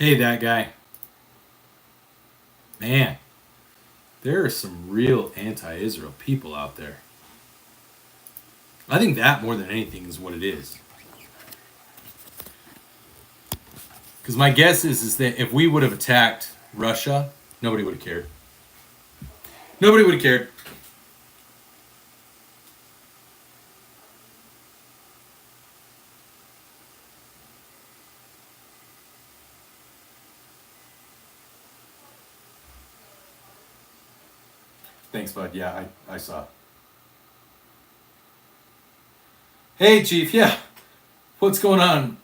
Hey, that guy. Man, there are some real anti-Israel people out there. I think that more than anything is what it is. Because my guess is that if we would have attacked Russia, nobody would have cared. Nobody would have cared. Thanks, bud. Yeah, I saw. Hey, Chief. Yeah. What's going on,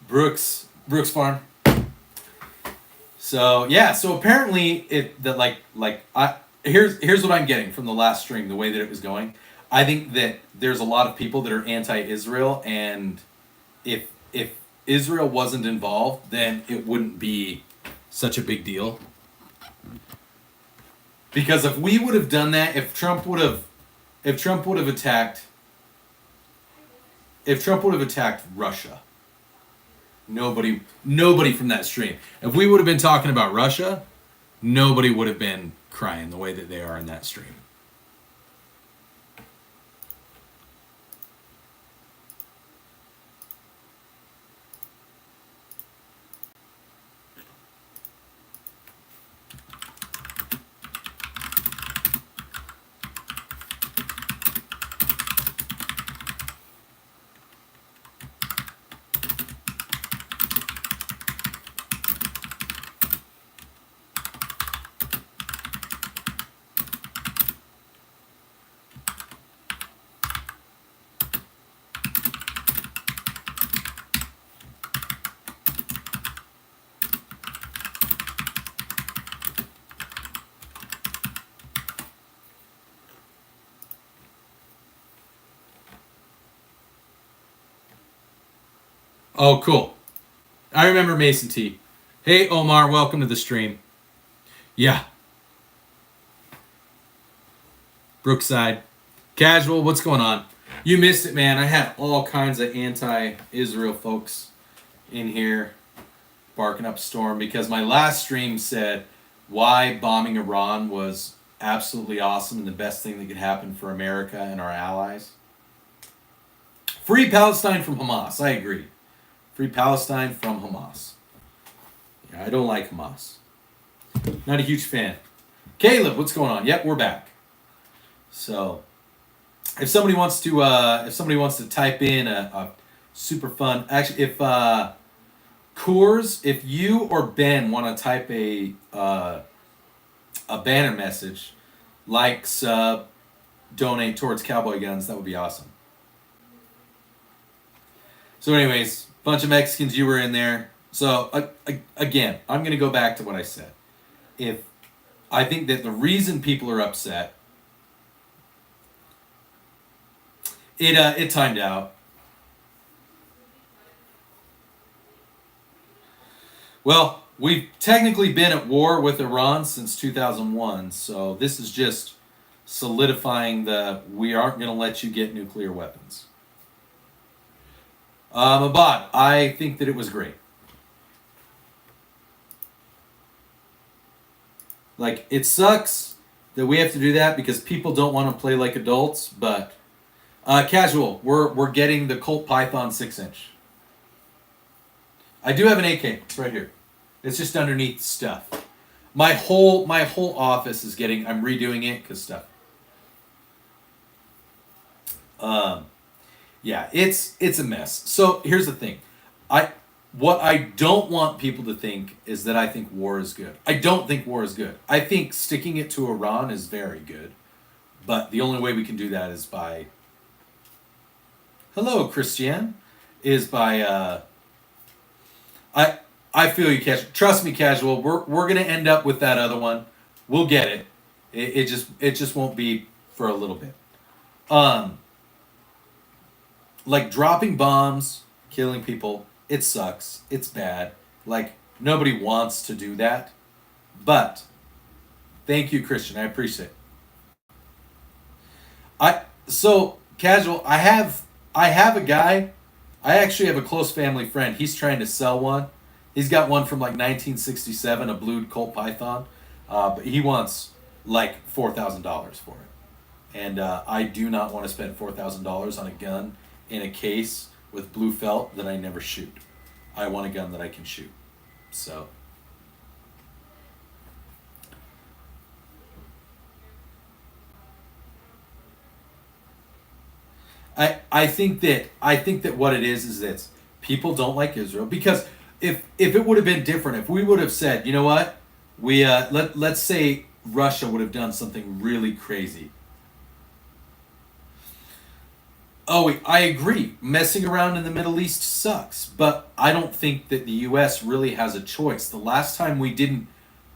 Brooks Farm? So yeah, so apparently here's what I'm getting from the last stream, the way that it was going. I think that there's a lot of people that are anti-Israel, and if Israel wasn't involved, then it wouldn't be such a big deal. Because if we would have done that, if Trump would have attacked Russia, nobody from that stream. If we would have been talking about Russia, nobody would have been crying the way that they are in that stream. Oh, cool. I remember Mason T. Hey, Omar, welcome to the stream. Yeah. Brookside. Casual, what's going on? You missed it, man. I had all kinds of anti-Israel folks in here barking up a storm because my last stream said why bombing Iran was absolutely awesome and the best thing that could happen for America and our allies. Free Palestine from Hamas. I agree. Free Palestine from Hamas. Yeah, I don't like Hamas. Not a huge fan. Caleb, what's going on? Yep, we're back. So, if somebody wants to type in a super fun, actually, if Coors, if you or Ben want to type a banner message, like, sub, donate towards Cowboy guns, that would be awesome. So, anyways, bunch of Mexicans, you were in there. So again, I'm going to go back to what I said. If I think that the reason people are upset, it timed out. Well, we've technically been at war with Iran since 2001, so this is just solidifying we aren't going to let you get nuclear weapons. Abad, I think that it was great. Like, it sucks that we have to do that because people don't want to play like adults, but casual, we're getting the Colt Python 6-inch. I do have an AK. It's right here. It's just underneath stuff. My whole office is getting. I'm redoing it because stuff. Yeah, it's a mess. So here's the thing. What I don't want people to think is that I think war is good. I don't think war is good. I think sticking it to Iran is very good. But the only way we can do that is by... Hello, Christian. Is by... I feel you, Casual. Trust me, Casual. We're going to end up with that other one. We'll get it. It just won't be for a little bit. Like dropping bombs, killing people, it sucks. It's bad. Like, nobody wants to do that. But, thank you, Christian. I appreciate it. So, Casual, I have a guy, I actually have a close family friend. He's trying to sell one. He's got one from like 1967, a blued Colt Python, but he wants like $4,000 for it. And I do not want to spend $4,000 on a gun in a case with blue felt that I never shoot. I want a gun that I can shoot. So. I think that what it is this: people don't like Israel because if it would have been different, if we would have said, you know what, we let's say Russia would have done something really crazy. Oh, I agree. Messing around in the Middle East sucks, but I don't think that the U.S. really has a choice. The last time we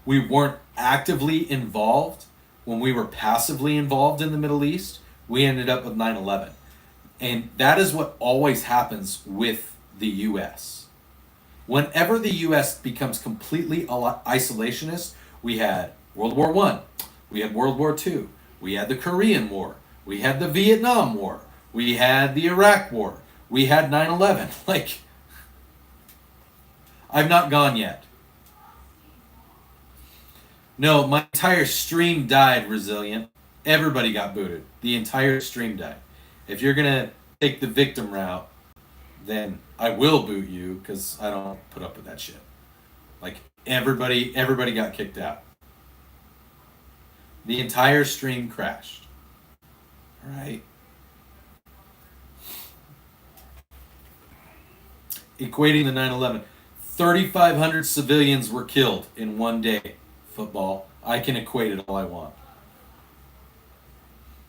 weren't actively involved, when we were passively involved in the Middle East, we ended up with 9/11. And that is what always happens with the U.S. Whenever the U.S. becomes completely isolationist, we had World War I, we had World War II, we had the Korean War, we had the Vietnam War, we had the Iraq War, we had 9/11. Like, I've not gone yet. No, my entire stream died, Resilient. Everybody got booted. The entire stream died. If you're going to take the victim route, then I will boot you because I don't put up with that shit. Like, everybody got kicked out. The entire stream crashed. All right. Equating the 9/11. 3,500 civilians were killed in one day. Football. I can equate it all I want.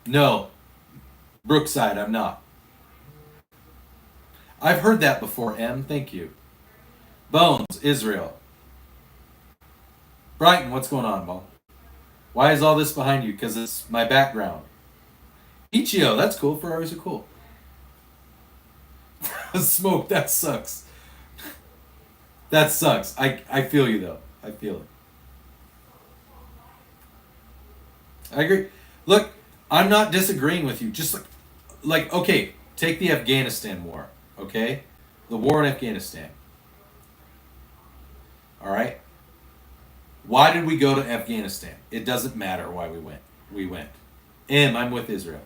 No. Brookside, I'm not. I've heard that before, M. Thank you. Bones, Israel. Brighton, what's going on, Bo? Why is all this behind you? Because it's my background. Ichio, that's cool. Ferraris are cool. Smoke, that sucks. That sucks. I feel you, though. I feel it. I agree. Look, I'm not disagreeing with you. Just like okay, take the Afghanistan war, okay? The war in Afghanistan. All right? Why did we go to Afghanistan? It doesn't matter why we went. We went. I'm with Israel.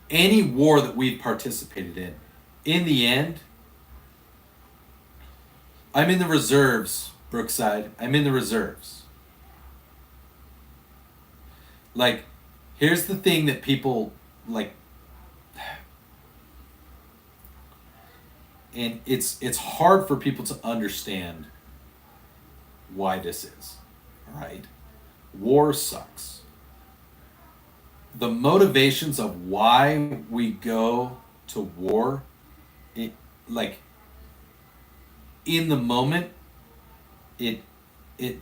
Any war that we've participated in the end, I'm in the reserves, Brookside. I'm in the reserves. Like, here's the thing that people, like, and it's hard for people to understand why this is, right? War sucks. The motivations of why we go to war, like, in the moment, it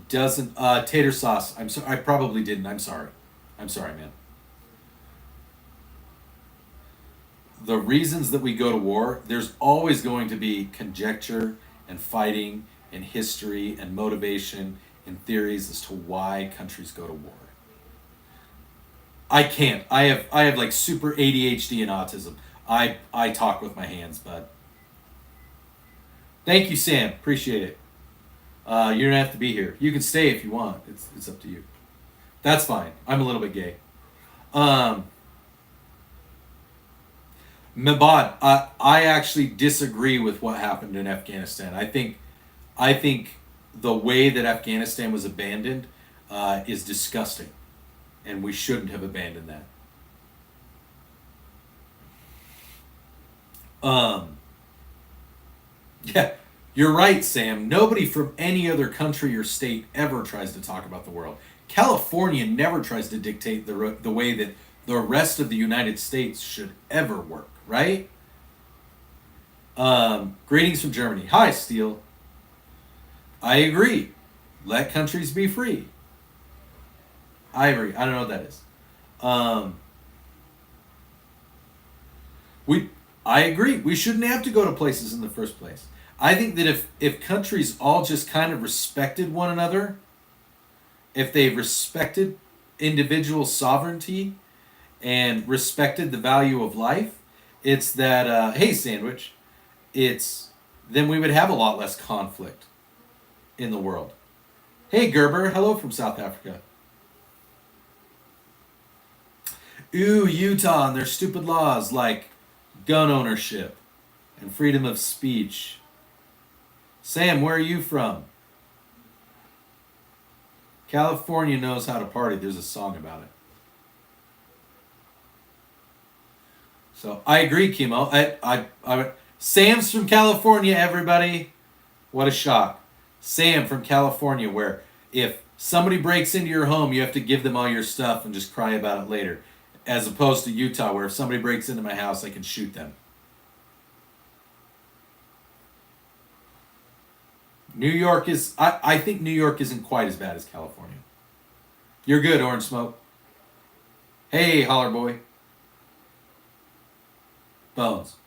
doesn't, tater sauce, I'm sorry, I probably didn't, I'm sorry, man. The reasons that we go to war, there's always going to be conjecture and fighting and history and motivation and theories as to why countries go to war. I can't. I have like super ADHD and autism. I talk with my hands, but thank you, Sam. Appreciate it. You don't have to be here. You can stay if you want. It's up to you. That's fine. I'm a little bit gay. Mabad, I actually disagree with what happened in Afghanistan. I think the way that Afghanistan was abandoned is disgusting, and we shouldn't have abandoned that. Yeah, you're right, Sam. Nobody from any other country or state ever tries to talk about the world. California never tries to dictate the way that the rest of the United States should ever work, right? Greetings from Germany. Hi, Steele. I agree. Let countries be free. I agree. I don't know what that is. I agree. We shouldn't have to go to places in the first place. I think that if countries all just kind of respected one another, if they respected individual sovereignty and respected the value of life, it's that, hey, Sandwich, it's then we would have a lot less conflict in the world. Hey, Gerber. Hello from South Africa. Ooh, Utah and their stupid laws like gun ownership and freedom of speech. Sam, where are you from? California knows how to party. There's a song about it. So I agree, Chemo. Sam's from California, everybody. What a shock. Sam from California, where if somebody breaks into your home, you have to give them all your stuff and just cry about it later. As opposed to Utah, where if somebody breaks into my house, I can shoot them. New York is... I think New York isn't quite as bad as California. You're good, Orange Smoke. Hey, Holler Boy. Bones.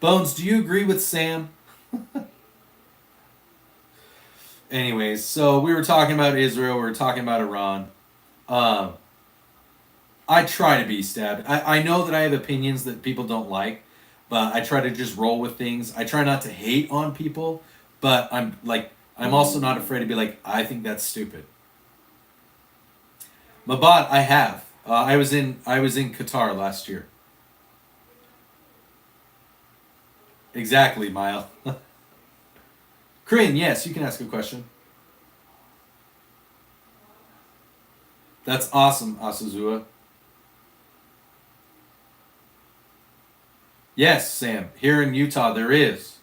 Bones, do you agree with Sam? Anyways, so we were talking about Israel. We were talking about Iran. I try to be stabbed. I know that I have opinions that people don't like, but I try to just roll with things. I try not to hate on people, but I'm also not afraid to be like, I think that's stupid. Mabad, I have. I was in Qatar last year. Exactly, Mile. Corinne, yes, you can ask a question. That's awesome, Asuzua. Yes, Sam. Here in Utah, there is.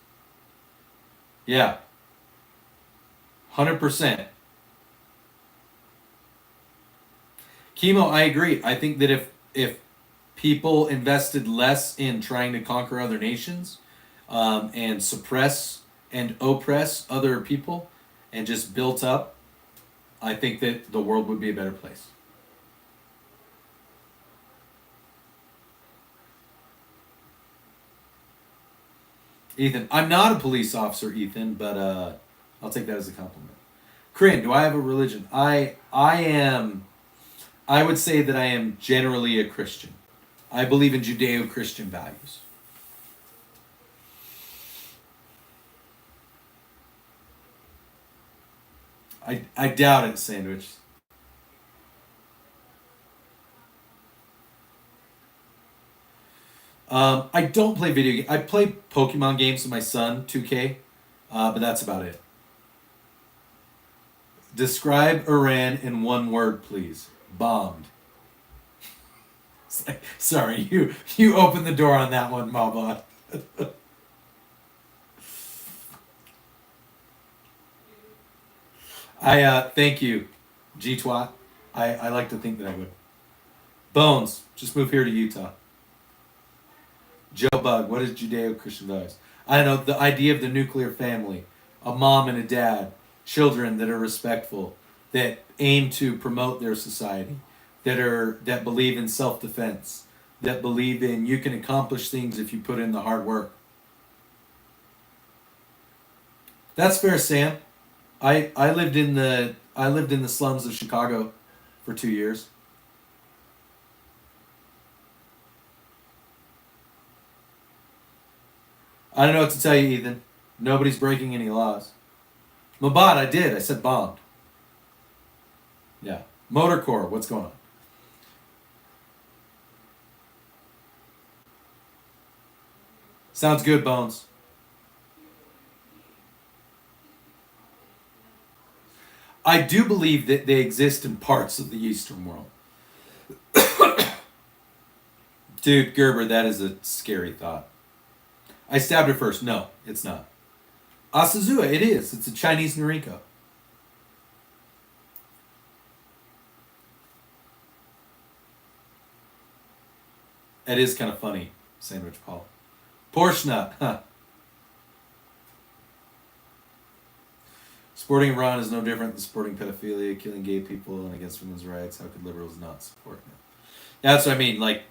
Yeah. 100%. Chemo, I agree. I think that if people invested less in trying to conquer other nations and suppress and oppress other people and just built up, I think that the world would be a better place. Ethan, I'm not a police officer, Ethan, but I'll take that as a compliment. Corinne, do I have a religion? I would say that I am generally a Christian. I believe in Judeo-Christian values. I doubt it, Sandwich. I don't play video games. I play Pokemon games with my son, 2K, but that's about it. Describe Iran in one word, please. Bombed. Sorry, you opened the door on that one, Mabot. Thank you, G-Twat. I like to think that I would. Bones, just move here to Utah. Joe Bug, what is Judeo-Christian values? I don't know, the idea of the nuclear family, a mom and a dad, children that are respectful, that aim to promote their society, that believe in self-defense, that believe in you can accomplish things if you put in the hard work. That's fair, Sam. I lived in the slums of Chicago for 2 years. I don't know what to tell you, Ethan. Nobody's breaking any laws. Mabad, I did. I said bombed. Yeah. Motorcore, what's going on? Sounds good, Bones. I do believe that they exist in parts of the Eastern world. Dude, Gerber, that is a scary thought. I stabbed her first. No, it's not. Asazua, it is. It's a Chinese Noriko. That is kind of funny, Sandwich Paul. Porsche, huh. Supporting Iran is no different than supporting pedophilia, killing gay people, and against women's rights. How could liberals not support them? That's what I mean, like...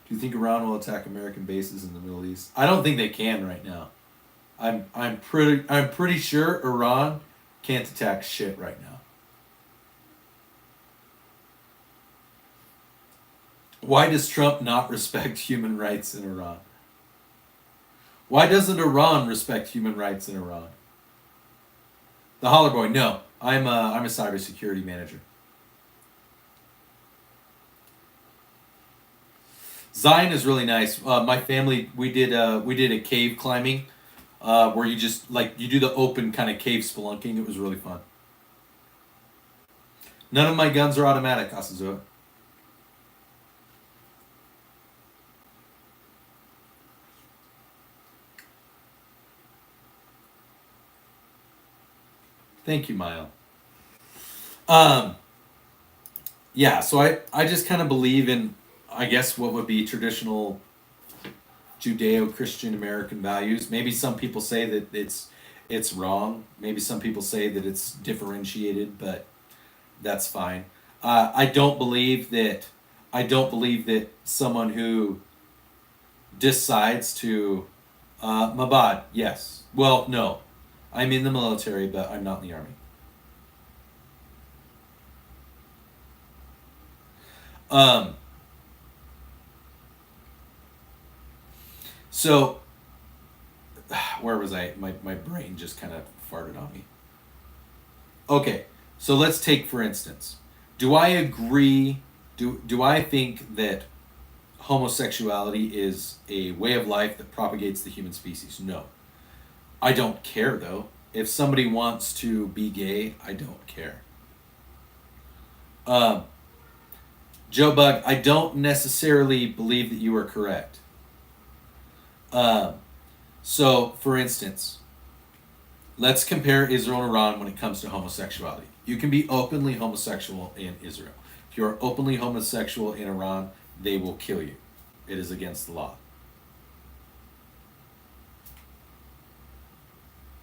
Do you think Iran will attack American bases in the Middle East? I don't think they can right now. I'm pretty sure Iran can't attack shit right now. Why does Trump not respect human rights in Iran? Why doesn't Iran respect human rights in Iran? The Holler Boy, no. I'm a cybersecurity manager. Zion is really nice. My family, we did a cave climbing, where you just you do the open kind of cave spelunking. It was really fun. None of my guns are automatic, Asazua. Thank you, Mile. Yeah, so I just kind of believe in, I guess, what would be traditional Judeo-Christian American values. Maybe some people say that it's wrong. Maybe some people say that it's differentiated, but that's fine. I don't believe that someone who decides to Mabad, yes. Well, no. I'm in the military, but I'm not in the army. So, where was I? My brain just kind of farted on me. Okay, so let's take, for instance, do I agree, do I think that homosexuality is a way of life that propagates the human species? No. I don't care, though. If somebody wants to be gay, I don't care. Joe Bug, I don't necessarily believe that you are correct. So, for instance, let's compare Israel and Iran when it comes to homosexuality. You can be openly homosexual in Israel. If you are openly homosexual in Iran, they will kill you. It is against the law.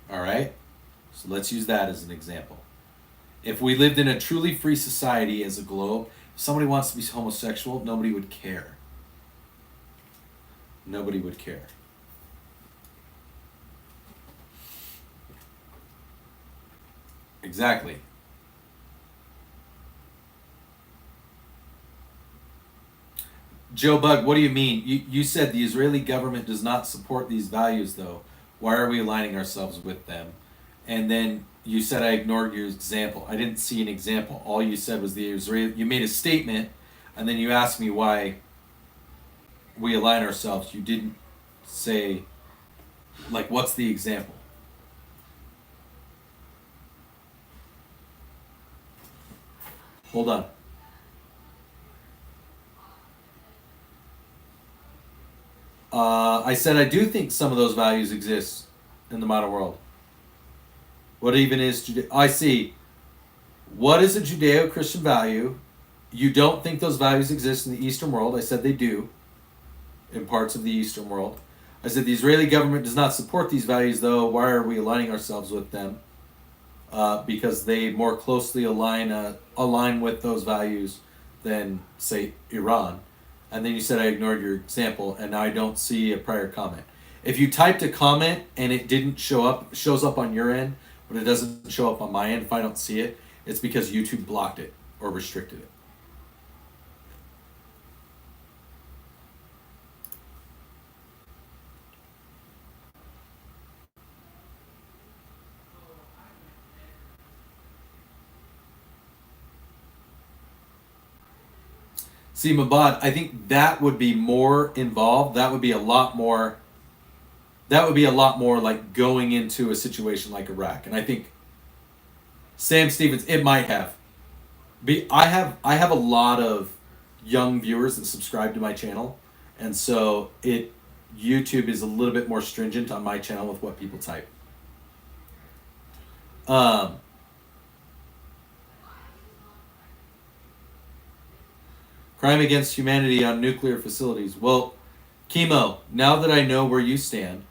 All right? So let's use that as an example. If we lived in a truly free society as a globe, if somebody wants to be homosexual, nobody would care. Nobody would care. Exactly. Joe Bug, what do you mean? You said the Israeli government does not support these values, though. Why are we aligning ourselves with them? And then you said I ignored your example. I didn't see an example. All you said was the Israeli. You made a statement, and then you asked me why we align ourselves. You didn't say, what's the example? Hold on. I said I do think some of those values exist in the modern world. What even is I see. What is a Judeo-Christian value? You don't think those values exist in the Eastern world. I said they do in parts of the Eastern world. I said the Israeli government does not support these values, though. Why are we aligning ourselves with them? Because they more closely align with those values than, say, Iran. And then you said I ignored your example, and now I don't see a prior comment. If you typed a comment and it didn't show up, it shows up on your end, but it doesn't show up on my end, if I don't see it, it's because YouTube blocked it or restricted it. See, Mabad, I think that would be more involved. That would be a lot more like going into a situation like Iraq. And I think Sam Stevens, it might have. I have a lot of young viewers that subscribe to my channel, and so YouTube is a little bit more stringent on my channel with what people type. Crime against humanity on nuclear facilities. Well, Chemo, now that I know where you stand,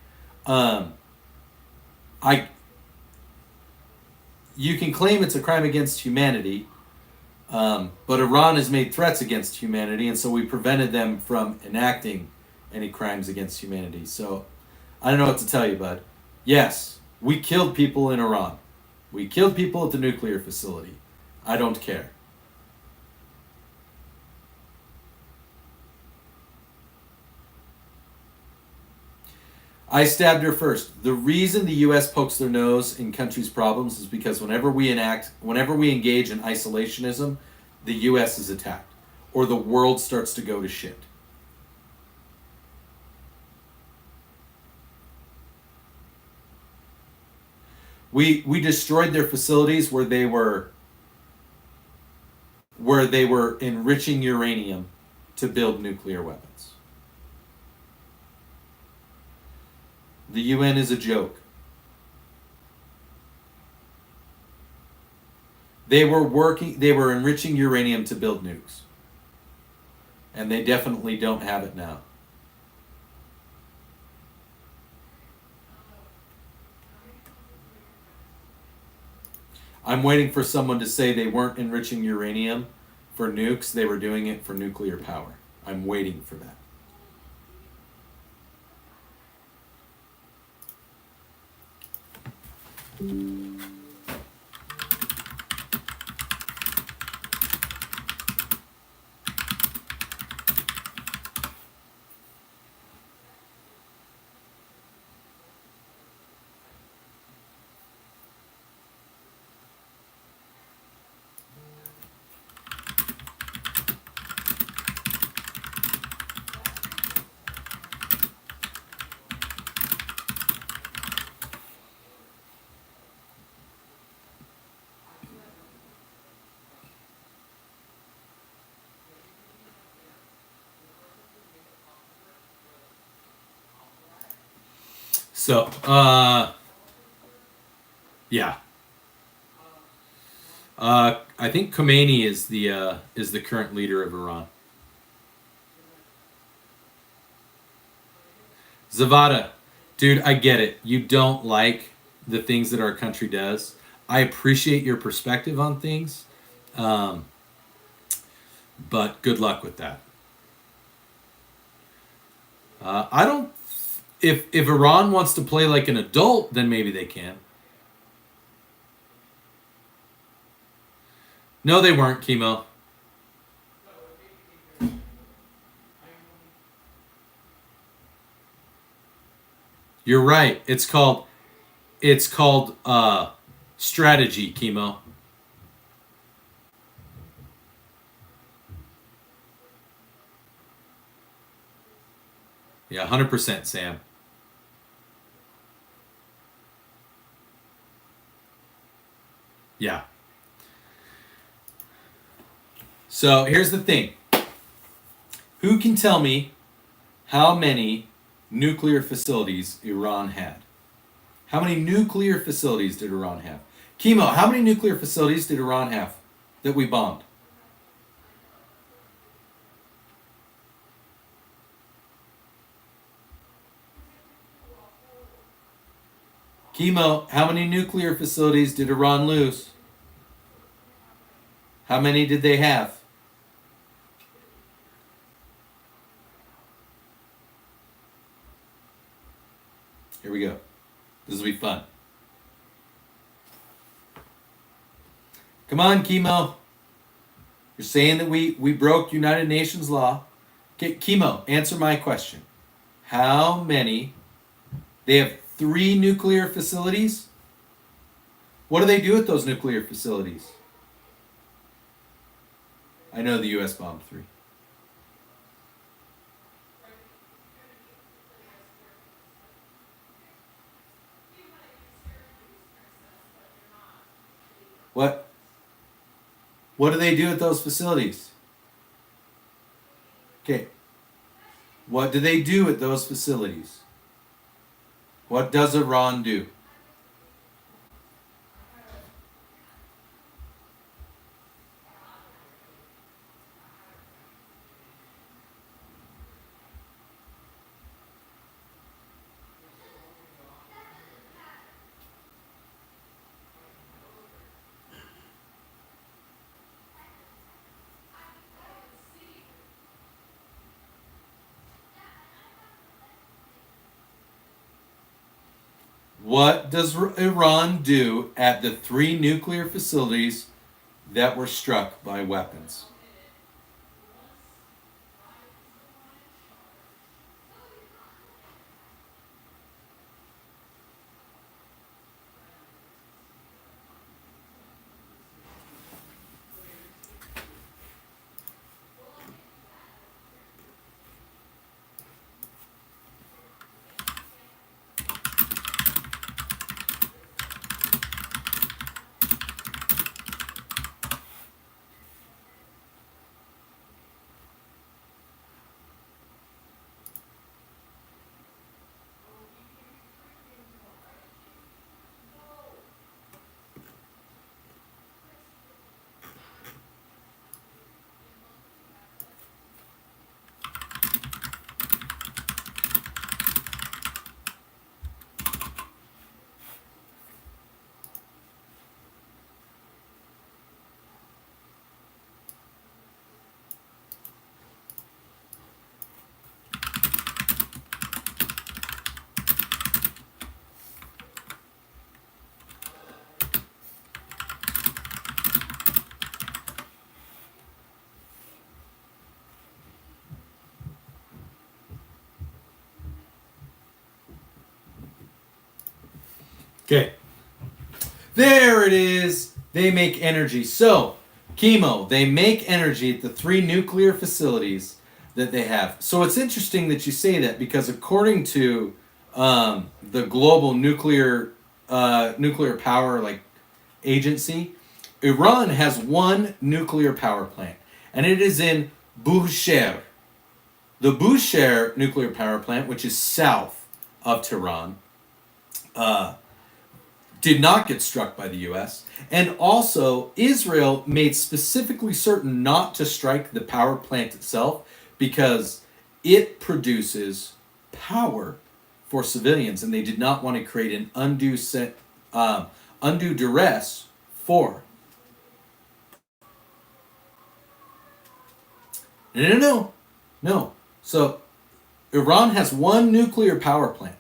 you can claim it's a crime against humanity, but Iran has made threats against humanity, and so we prevented them from enacting any crimes against humanity. So I don't know what to tell you, bud. Yes, we killed people in Iran. We killed people at the nuclear facility. I don't care. I stabbed her first. The reason the U.S. pokes their nose in countries' problems is because whenever we engage in isolationism, the U.S. is attacked, or the world starts to go to shit. We destroyed their facilities where they were enriching uranium to build nuclear weapons. The UN is a joke. They were enriching uranium to build nukes. And they definitely don't have it now. I'm waiting for someone to say they weren't enriching uranium for nukes, they were doing it for nuclear power. I'm waiting for that. So, yeah. I think Khomeini is the current leader of Iran. Zavada, dude, I get it. You don't like the things that our country does. I appreciate your perspective on things, but good luck with that. I don't. If Iran wants to play like an adult, then maybe they can. No, they weren't, Chemo. You're right. It's called strategy, Chemo. Yeah, 100%, Sam. Yeah. So here's the thing. Who can tell me how many nuclear facilities Iran had? How many nuclear facilities did Iran have? Chemo, how many nuclear facilities did Iran have that we bombed? Chemo, how many nuclear facilities did Iran lose? How many did they have? Here we go. This will be fun. Come on, Chemo. You're saying that we broke United Nations law. Okay, Chemo, answer my question. How many? They have 3 nuclear facilities. What do they do with those nuclear facilities? I know the U.S. bombed 3. What do they do at those facilities? Okay. What do they do at those facilities? What does Iran do? What does Iran do at the 3 nuclear facilities that were struck by weapons? Okay. There it is. They make energy. So, chemo, they make energy at the 3 nuclear facilities that they have. So it's interesting that you say that because according to the global nuclear power agency, Iran has 1 nuclear power plant, and it is in Bushehr. The Bushehr nuclear power plant, which is south of Tehran, did not get struck by the U.S. And also, Israel made specifically certain not to strike the power plant itself because it produces power for civilians, and they did not want to create an undue duress for. No. So, Iran has 1 nuclear power plant.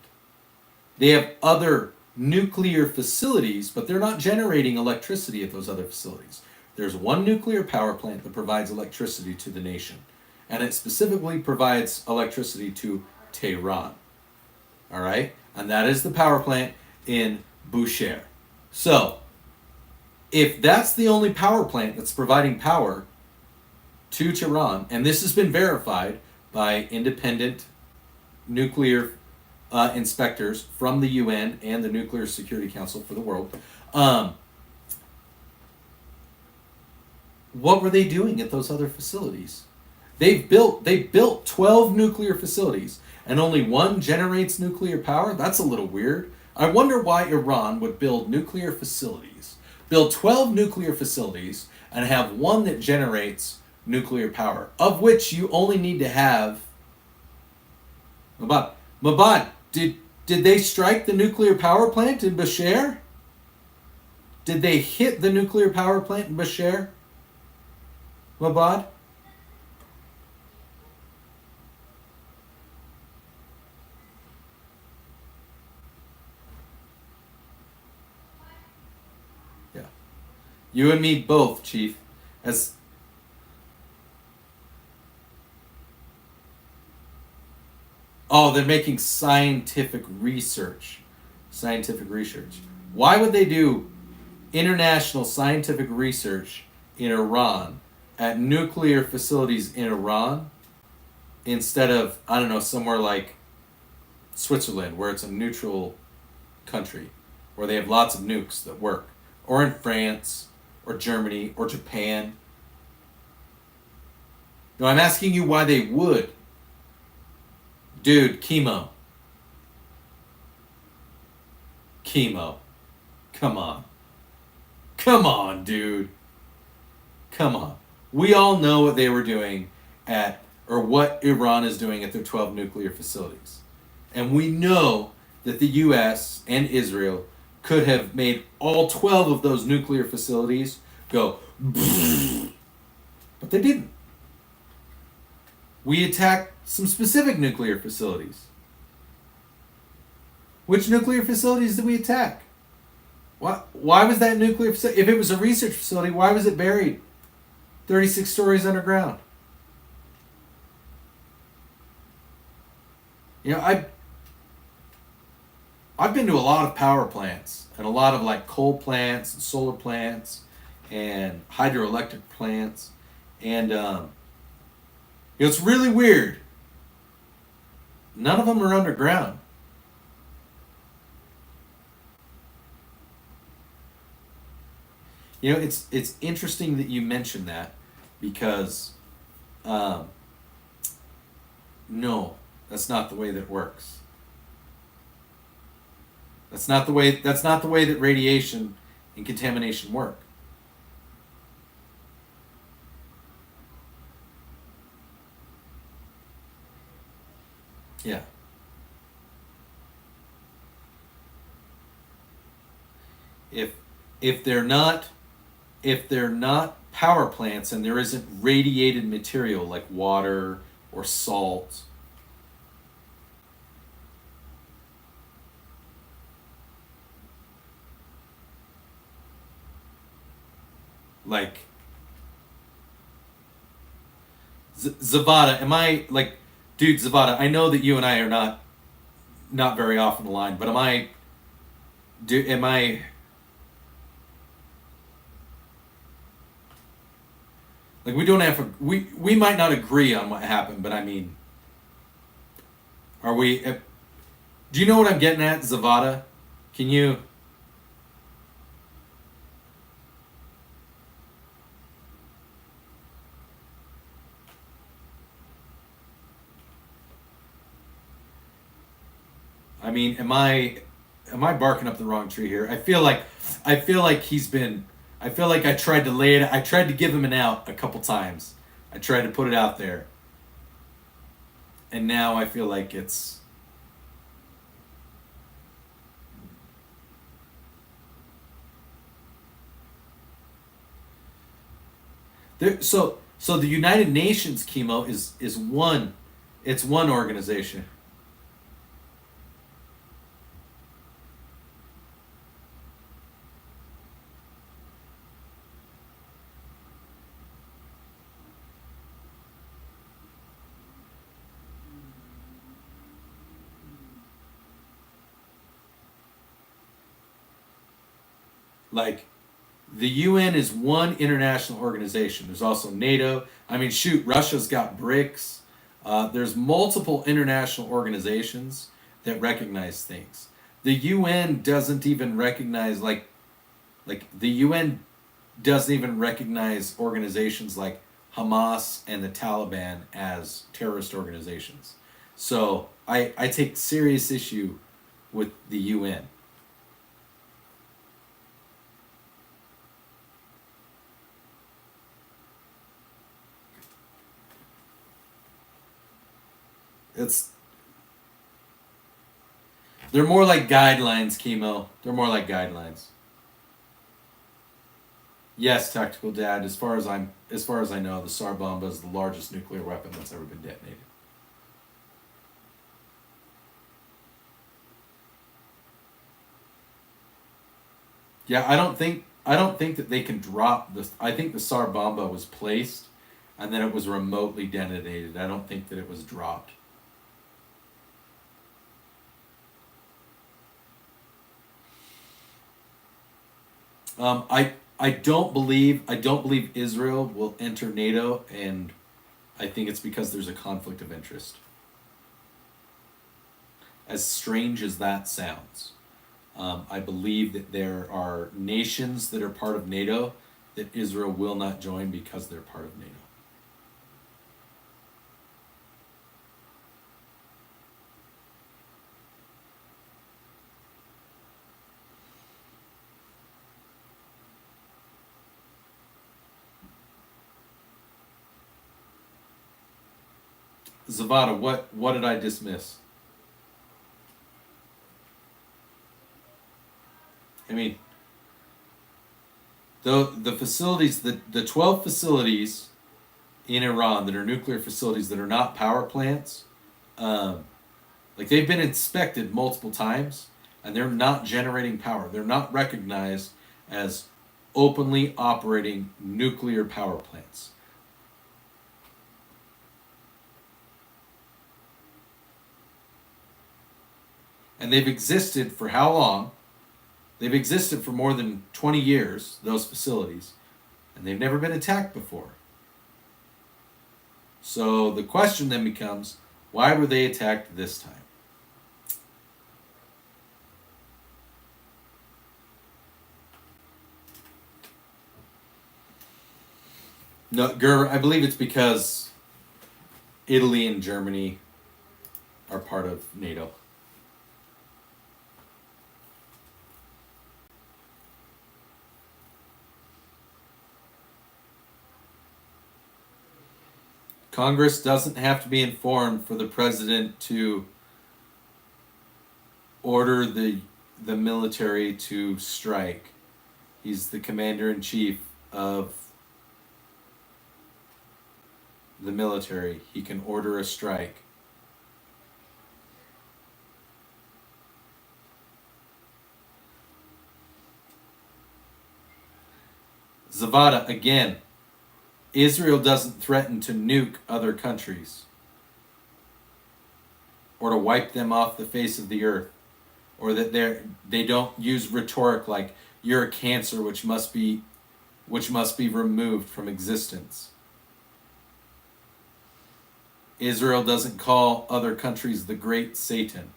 They have other nuclear facilities, but they're not generating electricity at those other facilities. There's 1 nuclear power plant that provides electricity to the nation, and it specifically provides electricity to Tehran. All right? And that is the power plant in Bushehr. So, if that's the only power plant that's providing power to Tehran, and this has been verified by independent nuclear inspectors from the UN and the Nuclear Security Council for the world, what were they doing at those other facilities? They built 12 nuclear facilities, and only 1 generates nuclear power? That's a little weird. I wonder why Iran would build nuclear facilities, build 12 nuclear facilities, and have 1 that generates nuclear power, of which you only need to have. Mabad, did they strike the nuclear power plant in Bushehr? Did they hit the nuclear power plant in Bushehr? Mabad? Yeah. You and me both, Chief. Oh, they're making scientific research. Scientific research. Why would they do international scientific research in Iran at nuclear facilities in Iran instead of, I don't know, somewhere like Switzerland where it's a neutral country where they have lots of nukes that work, or in France or Germany or Japan? No, I'm asking you why they would. Dude, chemo. Come on. Come on, dude. Come on. We all know what they were doing or what Iran is doing at their 12 nuclear facilities. And we know that the U.S. and Israel could have made all 12 of those nuclear facilities go, but they didn't. We attacked some specific nuclear facilities. Which nuclear facilities did we attack? Why was that nuclear facility? If it was a research facility, why was it buried 36 stories underground? You know, I've been to a lot of power plants and a lot of like coal plants and solar plants and hydroelectric plants, and it's really weird. None of them are underground. You know, it's interesting that you mentioned that because no, that's not the way that works. That's not the way that radiation and contamination work. Yeah. If they're not power plants and there isn't radiated material like water or salt, like Zavada, am I like, dude, Zavada, I know that you and I are not very often aligned, but am I am I? Like, we don't have we might not agree on what happened, but I mean, are we? Do you know what I'm getting at, Zavada? Can you? I mean, am I barking up the wrong tree here? I feel like he's been. I feel like I tried to lay it. I tried to give him an out a couple times. I tried to put it out there, and now I feel like it's. So the United Nations chemo is one. It's one organization. Like, the UN is one international organization. There's also NATO. I mean, shoot, Russia's got BRICS. There's multiple international organizations that recognize things. The UN doesn't even recognize like the UN doesn't even recognize organizations like Hamas and the Taliban as terrorist organizations. So I take serious issue with the UN. It's They're more like guidelines, chemo. They're more like guidelines. Yes, tactical dad. As far as I know, the Tsar Bomba is the largest nuclear weapon that's ever been detonated. Yeah, I don't think that they can drop this. I think the Tsar Bomba was placed, and then it was remotely detonated. I don't think that it was dropped. I don't believe Israel will enter NATO, and I think it's because there's a conflict of interest. As strange as that sounds, I believe that there are nations that are part of NATO that Israel will not join because they're part of NATO. Zavada, what did I dismiss? I mean, the facilities, the 12 facilities in Iran that are nuclear facilities that are not power plants, like, they've been inspected multiple times, and they're not generating power. They're not recognized as openly operating nuclear power plants. And they've existed for how long? They've existed for more than 20 years, those facilities, and they've never been attacked before. So the question then becomes, why were they attacked this time? No, Gerber, I believe it's because Italy and Germany are part of NATO. Congress doesn't have to be informed for the president to order the military to strike. He's the commander in chief of the military. He can order a strike. Zavada, again, Israel doesn't threaten to nuke other countries or to wipe them off the face of the earth. or that they don't use rhetoric like "you're a cancer which must be removed from existence." Israel doesn't call other countries the Great Satan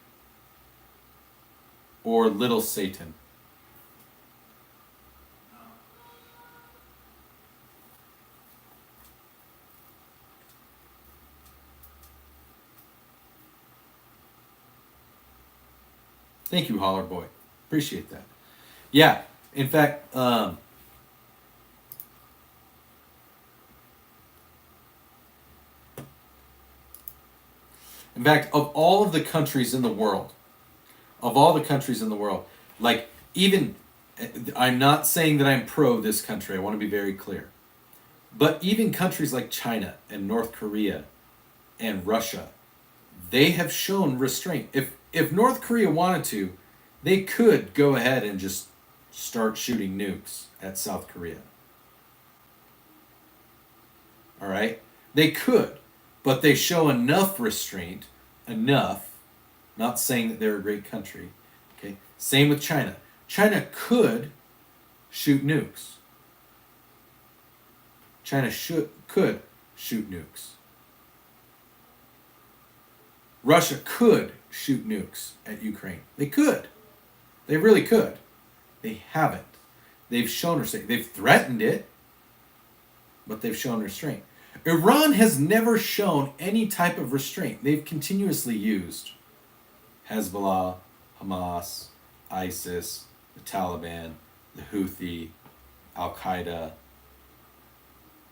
or Little Satan. Thank you, Holler Boy. Appreciate that. Yeah, in fact, of all of the countries in the world, like even, I'm not saying that I'm pro this country. I want to be very clear. But even countries like China and North Korea and Russia, they have shown restraint. If North Korea wanted to, they could go ahead and just start shooting nukes at South Korea. All right? They could, but they show enough restraint, not saying that they're a great country. Okay? Same with China. China could shoot nukes. China could shoot nukes. Russia could shoot nukes at Ukraine. They could. They really could. They haven't. They've shown restraint. They've threatened it, but they've shown restraint. Iran has never shown any type of restraint. They've continuously used Hezbollah, Hamas, ISIS, the Taliban, the Houthi, Al-Qaeda,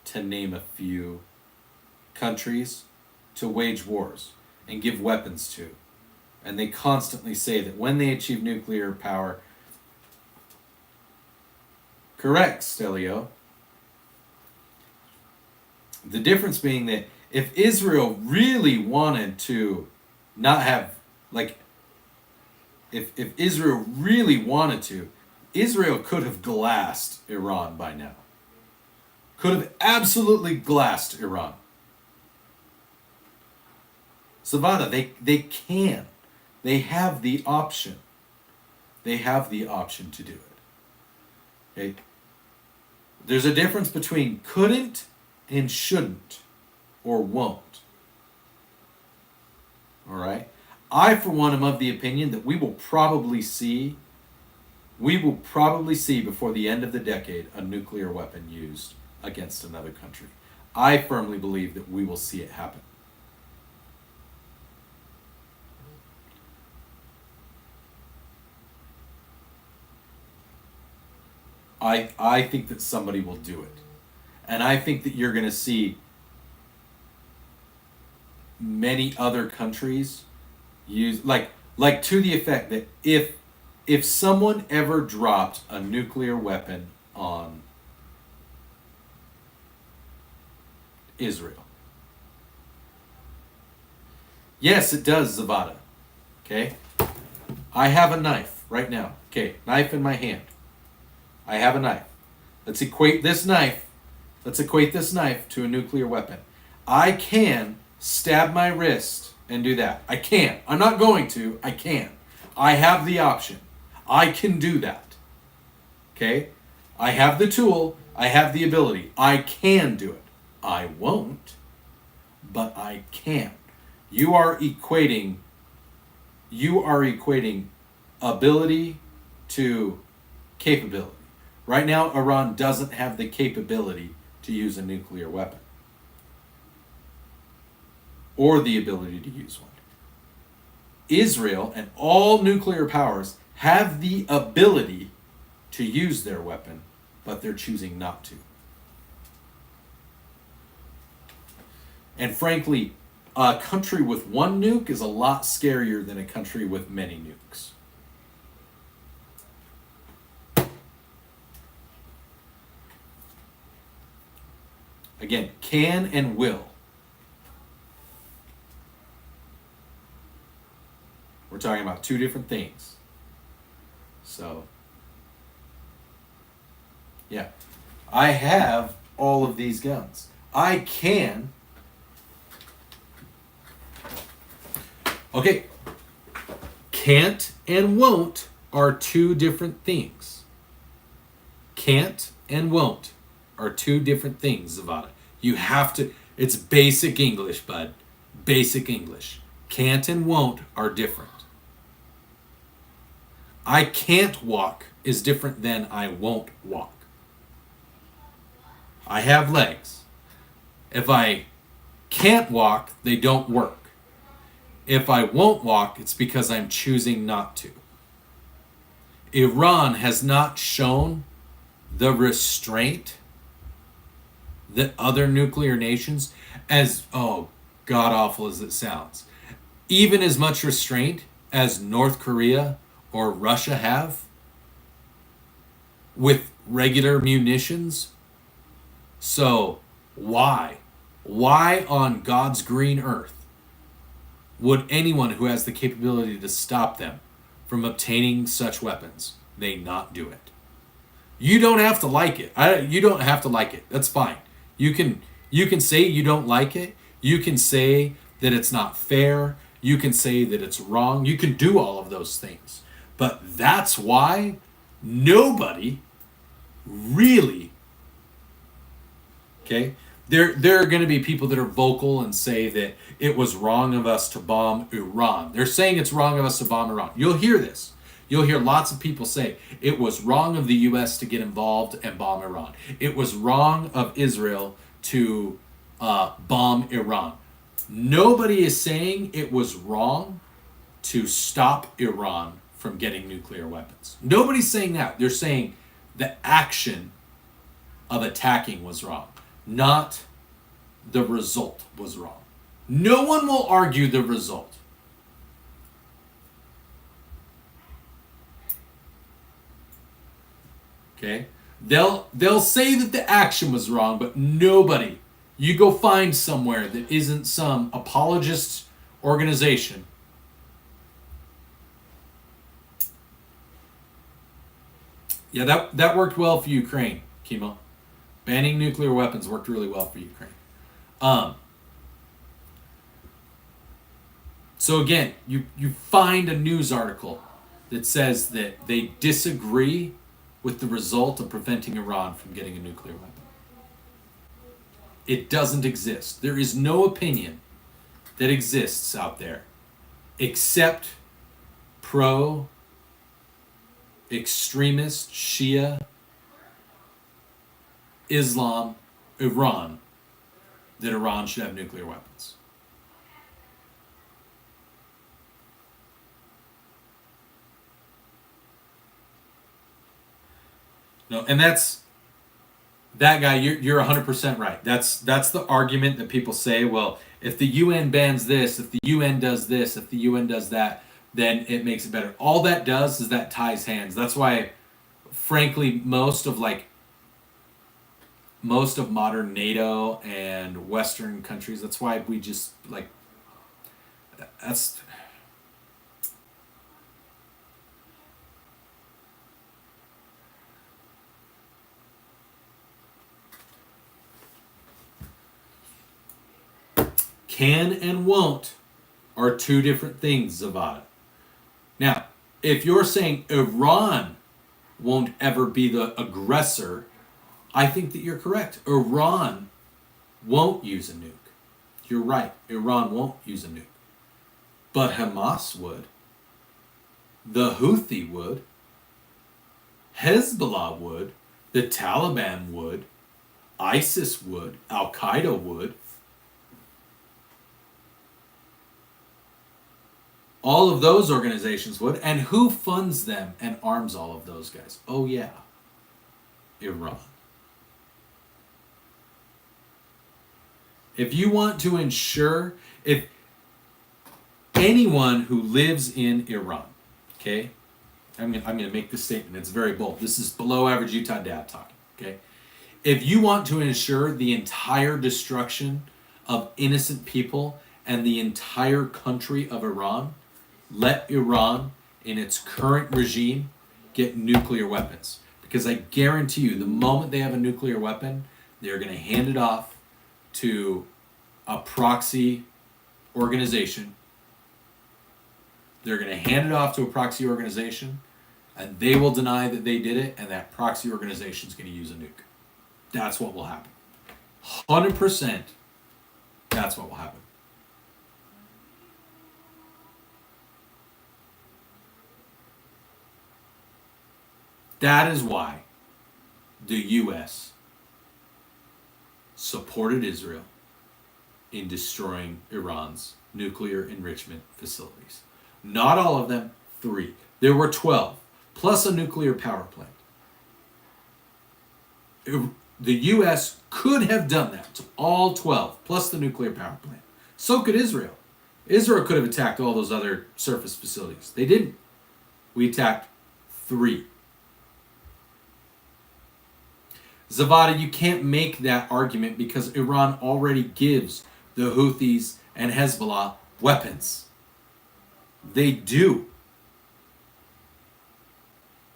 to name a few countries, to wage wars and give weapons to. And they constantly say that when they achieve nuclear power, correct, Stelio. The difference being that if Israel really wanted to not have, like, if Israel really wanted to, Israel could have glassed Iran by now. Could have absolutely glassed Iran. Savannah, they can. They have the option. They have the option to do it. Okay? There's a difference between couldn't and shouldn't or won't. All right? I, for one, am of the opinion that we will probably see before the end of the decade a nuclear weapon used against another country. I firmly believe that we will see it happen. I think that somebody will do it. And I think that you're going to see many other countries use, like to the effect that if someone ever dropped a nuclear weapon on Israel. Yes, it does, Zavada. Okay? I have a knife right now. Okay, knife in my hand. I have a knife. Let's equate this knife to a nuclear weapon. I can stab my wrist and do that. I can. I'm not going to. I can. I have the option. I can do that. Okay? I have the tool. I have the ability. I can do it. I won't, but I can. You are equating ability to capability. Right now, Iran doesn't have the capability to use a nuclear weapon or the ability to use one. Israel and all nuclear powers have the ability to use their weapon, but they're choosing not to. And frankly, a country with one nuke is a lot scarier than a country with many nukes. Again, can and will. We're talking about two different things. So, yeah. I have all of these guns. I can. Can't and won't are two different things. Can't and won't are two different things, Zavada. You have to, it's basic English, bud. Basic English. Can't and won't are different. I can't walk is different than I won't walk. I have legs. If I can't walk, they don't work. If I won't walk, it's because I'm choosing not to. Iran has not shown the restraint that other nuclear nations, as god awful as it sounds, even as much restraint as North Korea or Russia have with regular munitions. So why on God's green earth would anyone who has the capability to stop them from obtaining such weapons, they not do it? You don't have to like it. You don't have to like it. That's fine. You can say you don't like it. You can say that it's not fair. You can say that it's wrong. You can do all of those things. But that's why nobody really, okay? There are going to be people that are vocal and say that it was wrong of us to bomb Iran. They're saying it's wrong of us to bomb Iran. You'll hear this. You'll hear lots of people say it was wrong of the U.S. to get involved and bomb Iran. It was wrong of Israel to bomb Iran. Nobody is saying it was wrong to stop Iran from getting nuclear weapons. Nobody's saying that. They're saying the action of attacking was wrong, not the result was wrong. No one will argue the result. Okay? They'll say that the action was wrong, but nobody, you go find somewhere that isn't some apologist organization. Yeah, that worked well for Ukraine, Kimo. Banning nuclear weapons worked really well for Ukraine. So again, you find a news article that says that they disagree with the result of preventing Iran from getting a nuclear weapon. It doesn't exist. There is no opinion that exists out there except pro-extremist Shia Islam Iran that Iran should have nuclear weapons. No, and that's that guy. You're 100% right. That's the argument that people say. Well, if the UN bans this, if the UN does this, if the UN does that, then it makes it better. All that does is that ties hands. That's why, frankly, most of modern NATO and Western countries. That's why we just that's. Can and won't are two different things, Zavada. Now, if you're saying Iran won't ever be the aggressor, I think that you're correct. Iran won't use a nuke. You're right. Iran won't use a nuke. But Hamas would. The Houthi would. Hezbollah would. The Taliban would. ISIS would. Al-Qaeda would. All of those organizations would. And who funds them and arms all of those guys? Oh, yeah. Iran. If you want to ensure, if anyone who lives in Iran, okay, I'm gonna make this statement. It's very bold. This is below average Utah dad talking, okay? If you want to ensure the entire destruction of innocent people and the entire country of Iran, let Iran, in its current regime, get nuclear weapons. Because I guarantee you, the moment they have a nuclear weapon, they're going to hand it off to a proxy organization They're going to hand it off to a proxy organization, and they will deny that they did it, and that proxy organization is going to use a nuke. That's what will happen. 100%. That's what will happen. That is why the U.S. supported Israel in destroying Iran's nuclear enrichment facilities. Not all of them, 3. There were 12, plus a nuclear power plant. The U.S. could have done that to all 12, plus the nuclear power plant. So could Israel. Israel could have attacked all those other surface facilities. They didn't. We attacked 3. Zavada, you can't make that argument because Iran already gives the Houthis and Hezbollah weapons. They do.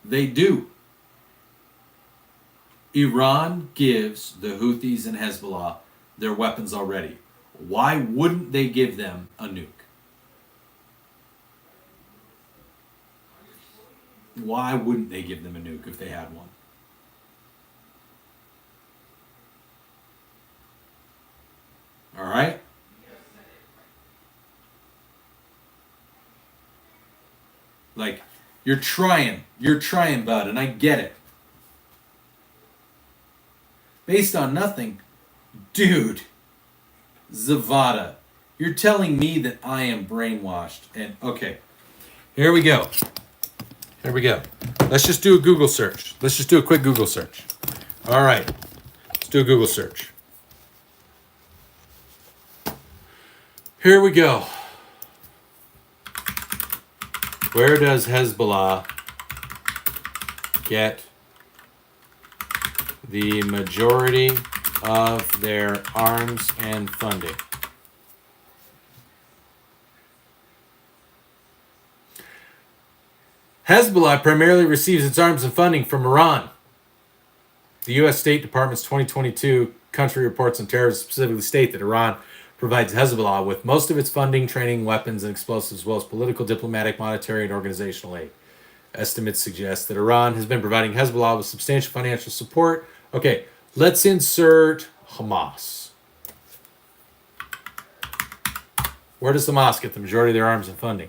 They do. Iran gives the Houthis and Hezbollah their weapons already. Why wouldn't they give them a nuke? Why wouldn't they give them a nuke if they had one? All right? Like, you're trying, bud, and I get it. Based on nothing, dude, Zavada, you're telling me that I am brainwashed. And, okay, here we go. Here we go. Let's just do a Google search. Let's just do a quick Google search. All right, let's do a Google search. Here we go. Where does Hezbollah get the majority of their arms and funding? Hezbollah primarily receives its arms and funding from Iran. The U.S. State Department's 2022 country reports on terrorism specifically state that Iran provides Hezbollah with most of its funding, training, weapons, and explosives, as well as political, diplomatic, monetary, and organizational aid. Estimates suggest that Iran has been providing Hezbollah with substantial financial support. Okay, let's insert Hamas. Where does Hamas get the majority of their arms and funding?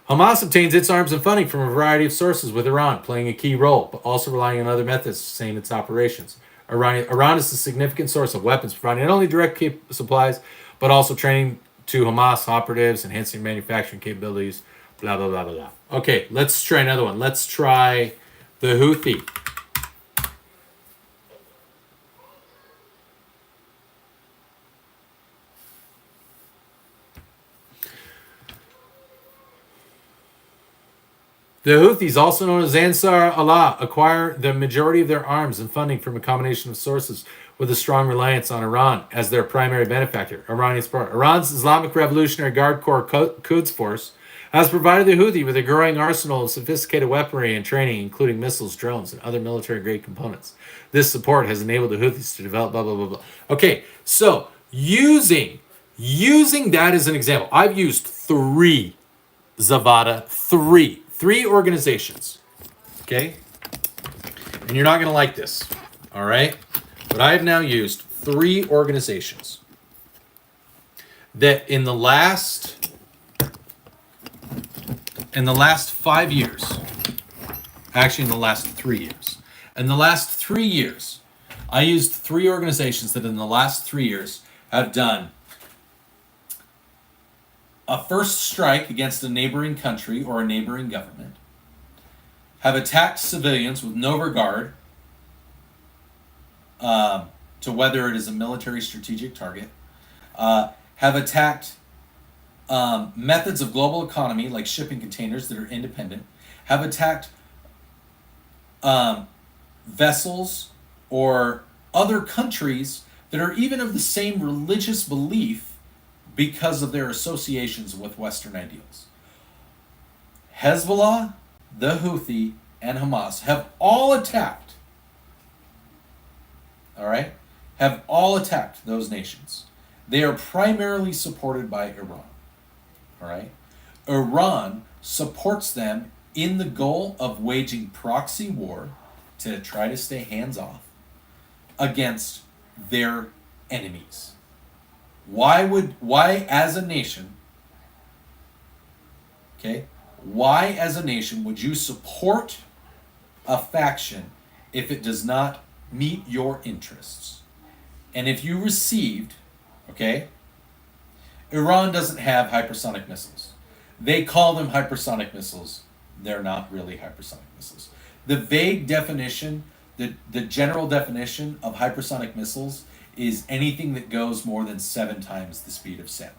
Hamas obtains its arms and funding from a variety of sources, with Iran playing a key role, but also relying on other methods to sustain its operations. Iran is a significant source of weapons, providing not only direct supplies, but also training to Hamas operatives, enhancing manufacturing capabilities, blah, blah, blah, blah, blah. Okay, let's try another one. Let's try the Houthi. The Houthis, also known as Ansar Allah, acquire the majority of their arms and funding from a combination of sources with a strong reliance on Iran as their primary benefactor. Iran's Islamic Revolutionary Guard Corps Quds Force has provided the Houthi with a growing arsenal of sophisticated weaponry and training, including missiles, drones, and other military-grade components. This support has enabled the Houthis to develop blah, blah, blah, blah. Okay, so using that as an example, I've used 3, Zavada, 3 organizations, okay? And you're not going to like this, all right? But I have now used 3 organizations that in the last 5 years, actually in the last 3 years, in the last 3 years, I used 3 organizations that in the last 3 years have done a first strike against a neighboring country or a neighboring government, have attacked civilians with no regard to whether it is a military strategic target, have attacked methods of global economy like shipping containers that are independent, have attacked vessels or other countries that are even of the same religious belief because of their associations with Western ideals. Hezbollah, the Houthi, and Hamas have all attacked, all right, have all attacked those nations. They are primarily supported by Iran. All right? Iran supports them in the goal of waging proxy war to try to stay hands off against their enemies. Why as a nation, okay, why as a nation would you support a faction if it does not meet your interests? And if you received, okay, Iran doesn't have hypersonic missiles. They call them hypersonic missiles. They're not really hypersonic missiles. The vague definition, the general definition of hypersonic missiles is anything that goes more than 7 times the speed of sound.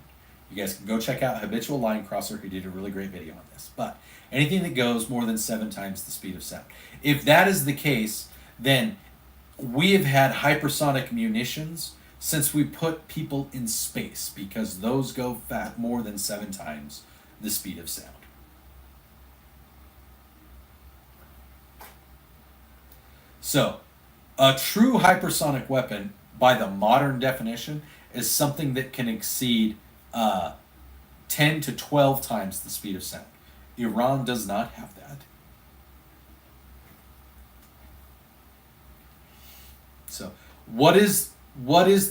You guys can go check out Habitual Line Crosser, who did a really great video on this. But anything that goes more than 7 times the speed of sound. If that is the case, then we have had hypersonic munitions since we put people in space, because those go more than 7 times the speed of sound. So, a true hypersonic weapon, by the modern definition, is something that can exceed 10 to 12 times the speed of sound. Iran does not have that. So, what is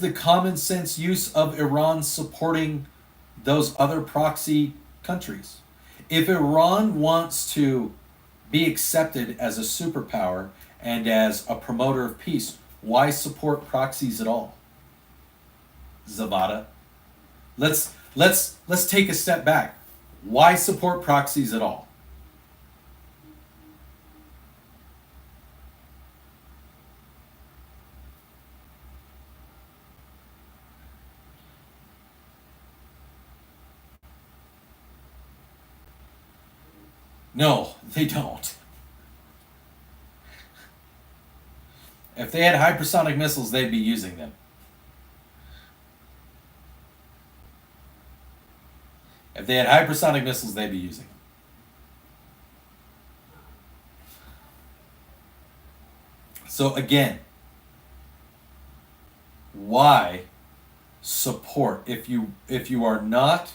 the common sense use of Iran supporting those other proxy countries? If Iran wants to be accepted as a superpower and as a promoter of peace, why support proxies at all? Zavada. Let's take a step back. Why support proxies at all? No, they don't. If they had hypersonic missiles, they'd be using them. If they had hypersonic missiles, they'd be using them. So again, why support if you are not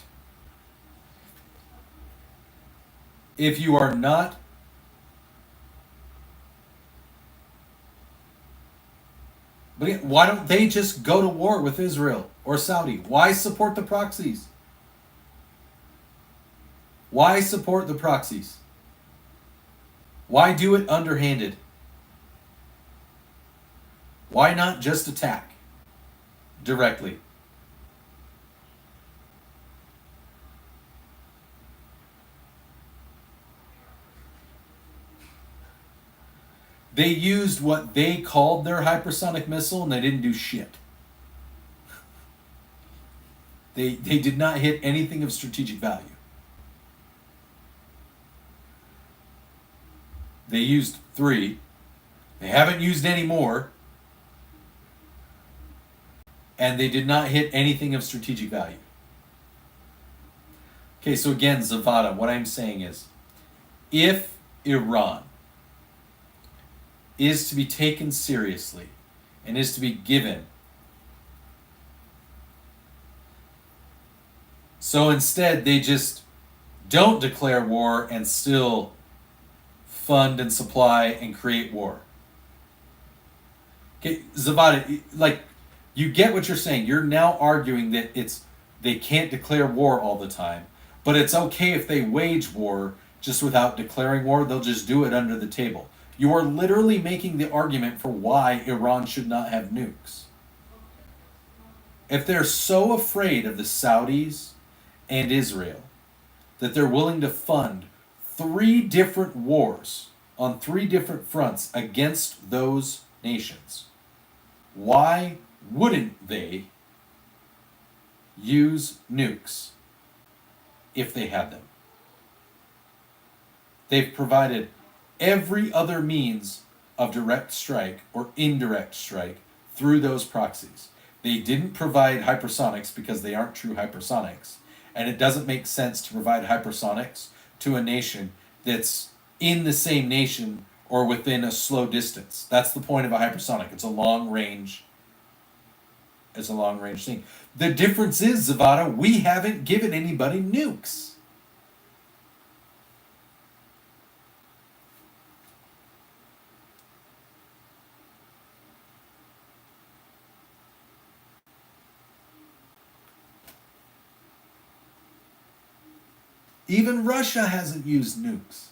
but why don't they just go to war with Israel or Saudi? Why support the proxies? Why support the proxies? Why do it underhanded? Why not just attack directly? They used what they called their hypersonic missile, and they didn't do shit. They did not hit anything of strategic value. They used 3. They haven't used any more. And they did not hit anything of strategic value. Okay, so again, Zavada, what I'm saying is, if Iran is to be taken seriously and is to be given, so instead they just don't declare war and still fund and supply and create war. Okay, Zavada, like, you get what you're saying. You're now arguing that they can't declare war all the time, but it's okay if they wage war just without declaring war. They'll just do it under the table. You are literally making the argument for why Iran should not have nukes. If they're so afraid of the Saudis and Israel that they're willing to fund 3 different wars on 3 different fronts against those nations, why wouldn't they use nukes if they had them? They've provided every other means of direct strike or indirect strike through those proxies. They didn't provide hypersonics because they aren't true hypersonics. And it doesn't make sense to provide hypersonics to a nation that's in the same nation or within a slow distance. That's the point of a hypersonic. It's a long range as a long-range thing. The difference is, Zavada, we haven't given anybody nukes. Even Russia hasn't used nukes.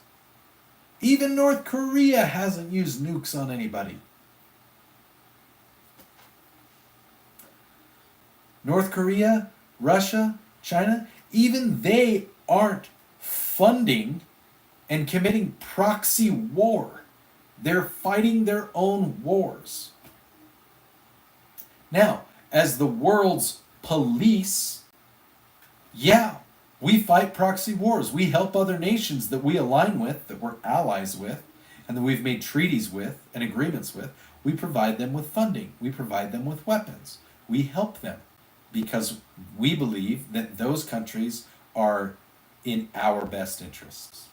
Even North Korea hasn't used nukes on anybody. North Korea, Russia, China, even they aren't funding and committing proxy war. They're fighting their own wars. Now, as the world's police, yeah, we fight proxy wars. We help other nations that we align with, that we're allies with, and that we've made treaties with and agreements with. We provide them with funding. We provide them with weapons. We help them because we believe that those countries are in our best interests.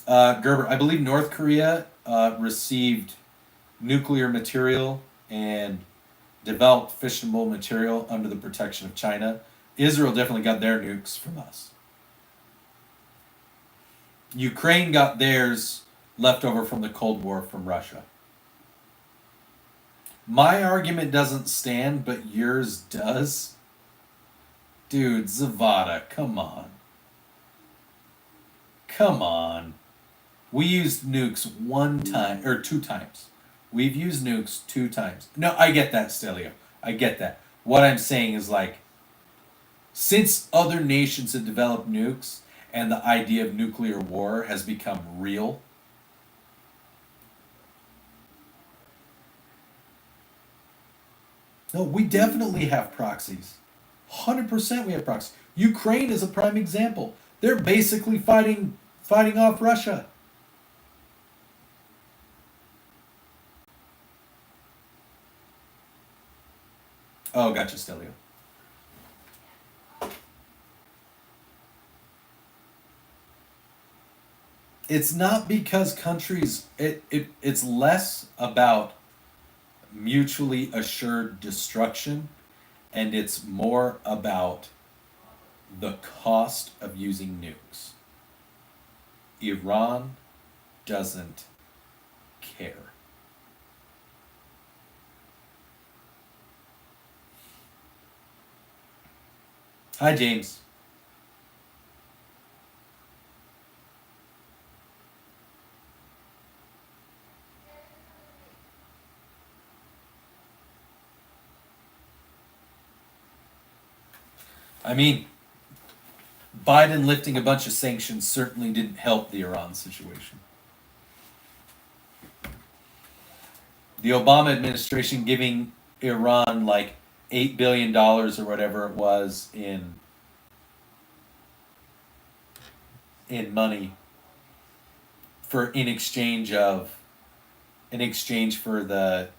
Gerber, I believe North Korea received nuclear material and developed fissionable material under the protection of China. Israel definitely got their nukes from us. Ukraine got theirs left over from the Cold War from Russia. My argument doesn't stand, but yours does. Dude, Zavada, come on. Come on. We used nukes one time, or 2 times. We've used nukes 2 times. No, I get that, Stelio. I get that. What I'm saying is, like, since other nations have developed nukes and the idea of nuclear war has become real, no, we definitely have proxies. 100% we have proxies. Ukraine is a prime example. They're basically fighting off Russia. Oh, gotcha, Stelio. It's not because countries, it's less about mutually assured destruction, and it's more about the cost of using nukes. Iran doesn't care. Hi, James. I mean, Biden lifting a bunch of sanctions certainly didn't help the Iran situation. The Obama administration giving Iran like $8 billion or whatever it was in money in exchange for the,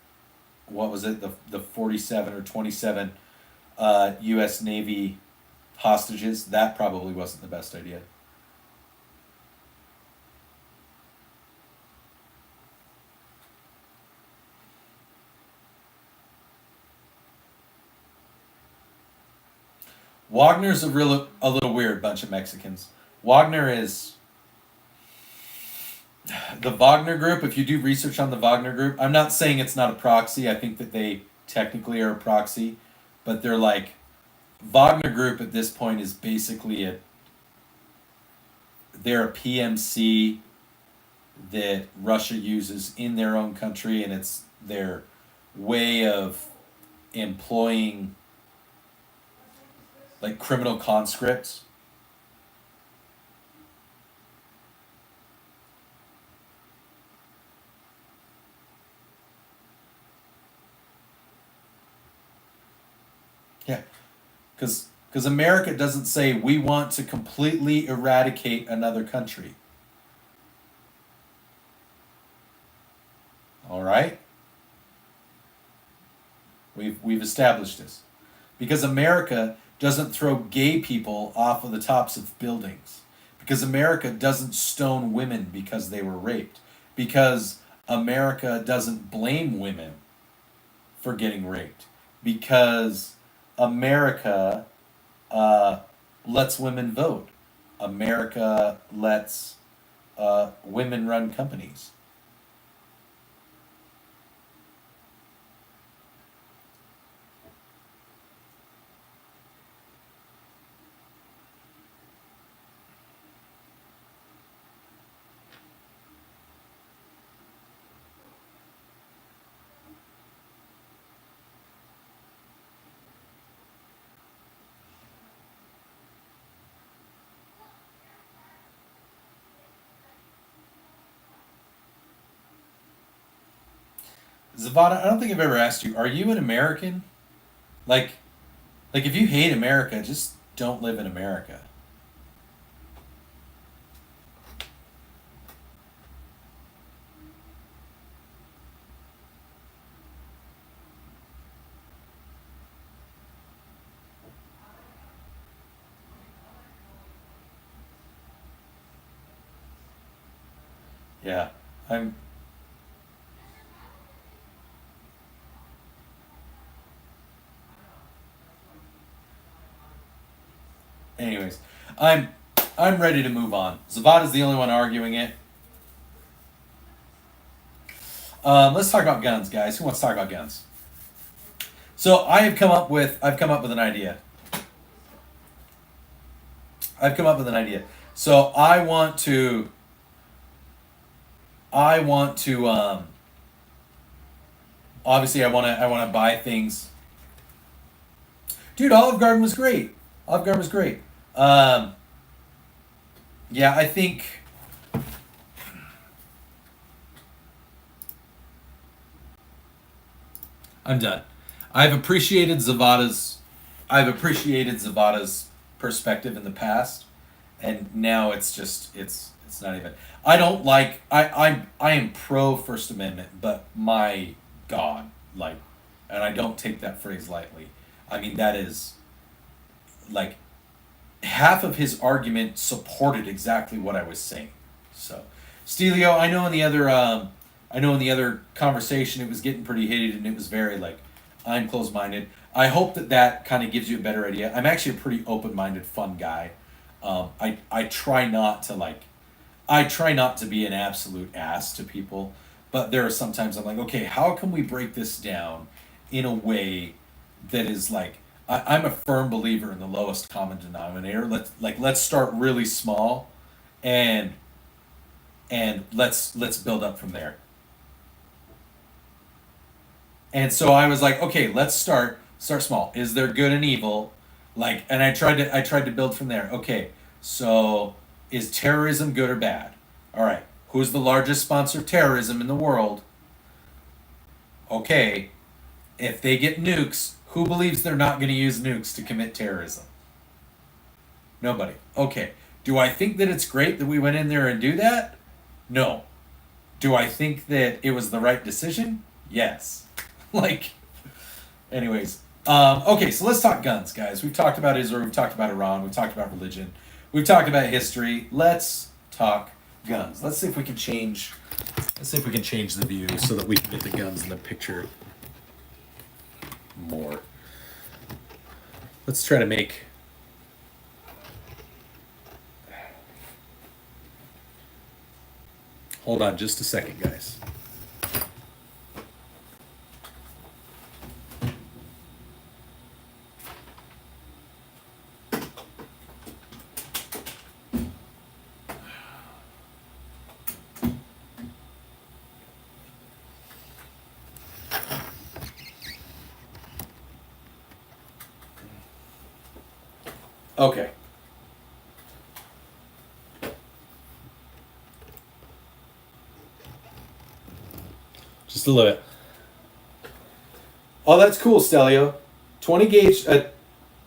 what was it, the 47 or 27 U.S. Navy hostages. That probably wasn't the best idea. Wagner's a little weird bunch of Mexicans. Wagner is the Wagner group. If you do research on the Wagner group, I'm not saying it's not a proxy. I think that they technically are a proxy, but they're like, Wagner group at this point is basically they're a PMC that Russia uses in their own country, and it's their way of employing like criminal conscripts. Yeah, because America doesn't say we want to completely eradicate another country. All right? We've established this. Because America doesn't throw gay people off of the tops of buildings. because America doesn't stone women because they were raped, because America doesn't blame women for getting raped, because America lets women vote. America lets women run companies. Zavada, I don't think I've ever asked you, are you an American? Like, if you hate America, just don't live in America. Yeah, I'm. Anyways, I'm I'm ready to move on. Zavada's the only one arguing it. Let's talk about guns, guys. Who wants to talk about guns? So I've come up with an idea. So obviously I want to buy things. Dude, Olive Garden was great. Olive Garden was great. Yeah, I think I'm done. I've appreciated Zavada's perspective in the past, and now it's just it's not even. I don't like I am pro First Amendment, but my God, like, and I don't take that phrase lightly. I mean, that is like half of his argument supported exactly what I was saying. So, Stelio, I know in the other conversation it was getting pretty heated and it was very like, I'm closed-minded. I hope that kind of gives you a better idea. I'm actually a pretty open-minded, fun guy. I try not to be an absolute ass to people, but there are sometimes I'm like, okay, how can we break this down in a way that is like, I'm a firm believer in the lowest common denominator. Let's start really small, and let's build up from there. And so I was like, okay, let's start small. Is there good and evil? Like, and I tried to build from there. Okay, so is terrorism good or bad? All right, who's the largest sponsor of terrorism in the world? Okay, if they get nukes, who believes they're not going to use nukes to commit terrorism? Nobody. Okay. Do I think that it's great that we went in there and do that? No. Do I think that it was the right decision? Yes. Like, anyways. Okay, so let's talk guns, guys. We've talked about Israel. We've talked about Iran. We've talked about religion. We've talked about history. Let's talk guns. Let's see if we can change. Let's see if we can change the view so that we can get the guns in the picture more. Let's try to make. Hold on just a second, guys. Okay. Just a little bit. Oh, that's cool, Stelio. 20 gauge,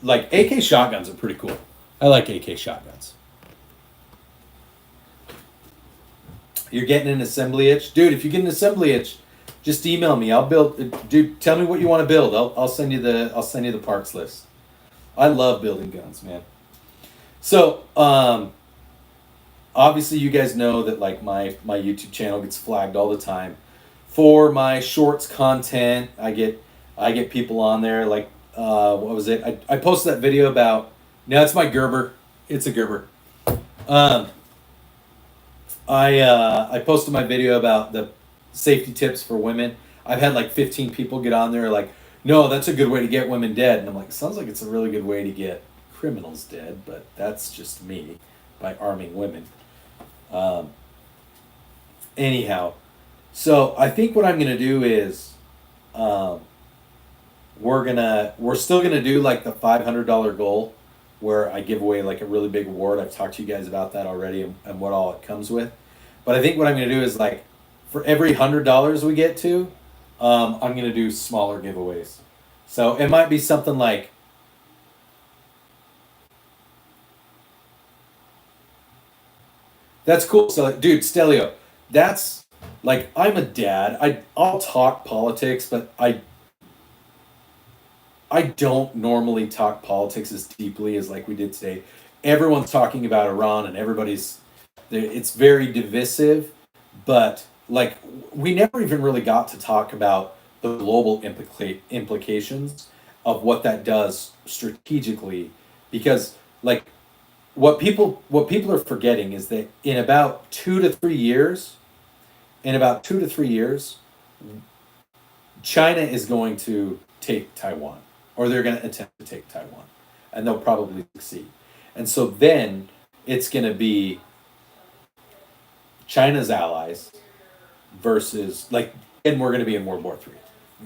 like AK shotguns are pretty cool. I like AK shotguns. You're getting an assembly itch? Dude, if you get an assembly itch, just email me. I'll build. Dude, tell me what you want to build. I'll send you the parts list. I love building guns, man. So, obviously you guys know that like my YouTube channel gets flagged all the time for my shorts content. I get people on there like what was it? I posted that video about no, it's my Gerber. It's a Gerber. Um, I posted my video about the safety tips for women. I've had like 15 people get on there like, no, that's a good way to get women dead, and I'm like, sounds like it's a really good way to get criminals dead, but that's just me by arming women. Um, anyhow, so I think what I'm gonna do is, um, we're still gonna do like the $500 goal, where I give away like a really big award. I've talked to you guys about that already and what all it comes with. But I think what I'm gonna do is like for every $100 we get to, I'm gonna do smaller giveaways. So it might be something like that's cool. So like, dude, Stelio, that's like I'm a dad. I'll talk politics, but I don't normally talk politics as deeply as like we did today. Everyone's talking about Iran and it's very divisive, but like we never even really got to talk about the global implications of what that does strategically, because like what people are forgetting is that in about 2 to 3 years, China is going to take Taiwan, or they're going to attempt to take Taiwan, and they'll probably succeed. And so then it's going to be China's allies versus like, and we're going to be in World War III.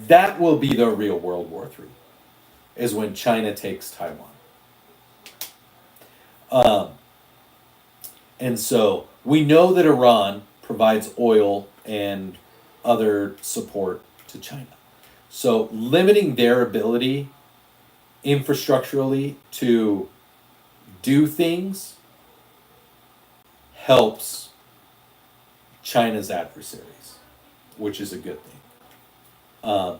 That will be the real World War III, is when China takes Taiwan. Um, and so we know that Iran provides oil and other support to China. So limiting their ability infrastructurally to do things helps China's adversaries, which is a good thing. Um,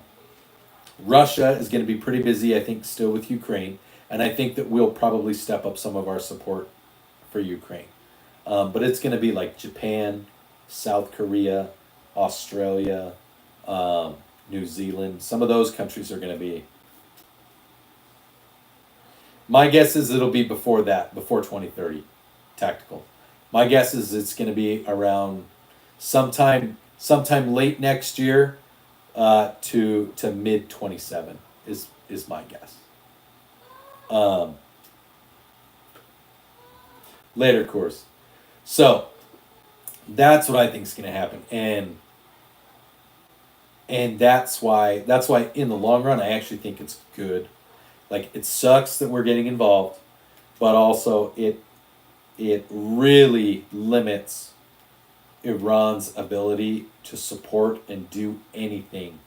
Russia is going to be pretty busy, I think, still with Ukraine, and I think that we'll probably step up some of our support for Ukraine. But it's going to be like Japan, South Korea, Australia, New Zealand. Some of those countries are going to be. My guess is it'll be before that, before 2030, tactical. My guess is it's going to be around sometime late next year, to mid 27 is my guess. Um, later course. So that's what I think is going to happen, and that's why in the long run I actually think it's good. Like it sucks that we're getting involved, but also it really limits Iran's ability to support and do anything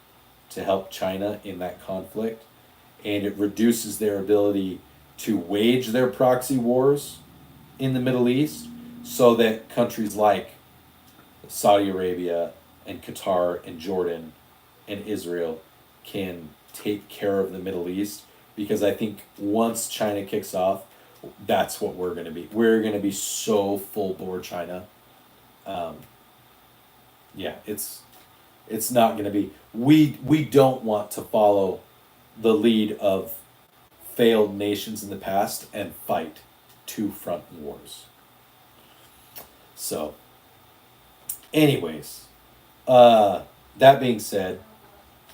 to help China in that conflict, and it reduces their ability to wage their proxy wars in the Middle East, so that countries like Saudi Arabia and Qatar and Jordan and Israel can take care of the Middle East, because I think once China kicks off, that's what we're going to be. We're going to be so full bore China. Um, yeah, it's not going to be. We don't want to follow the lead of failed nations in the past and fight two front wars. So, anyways, that being said,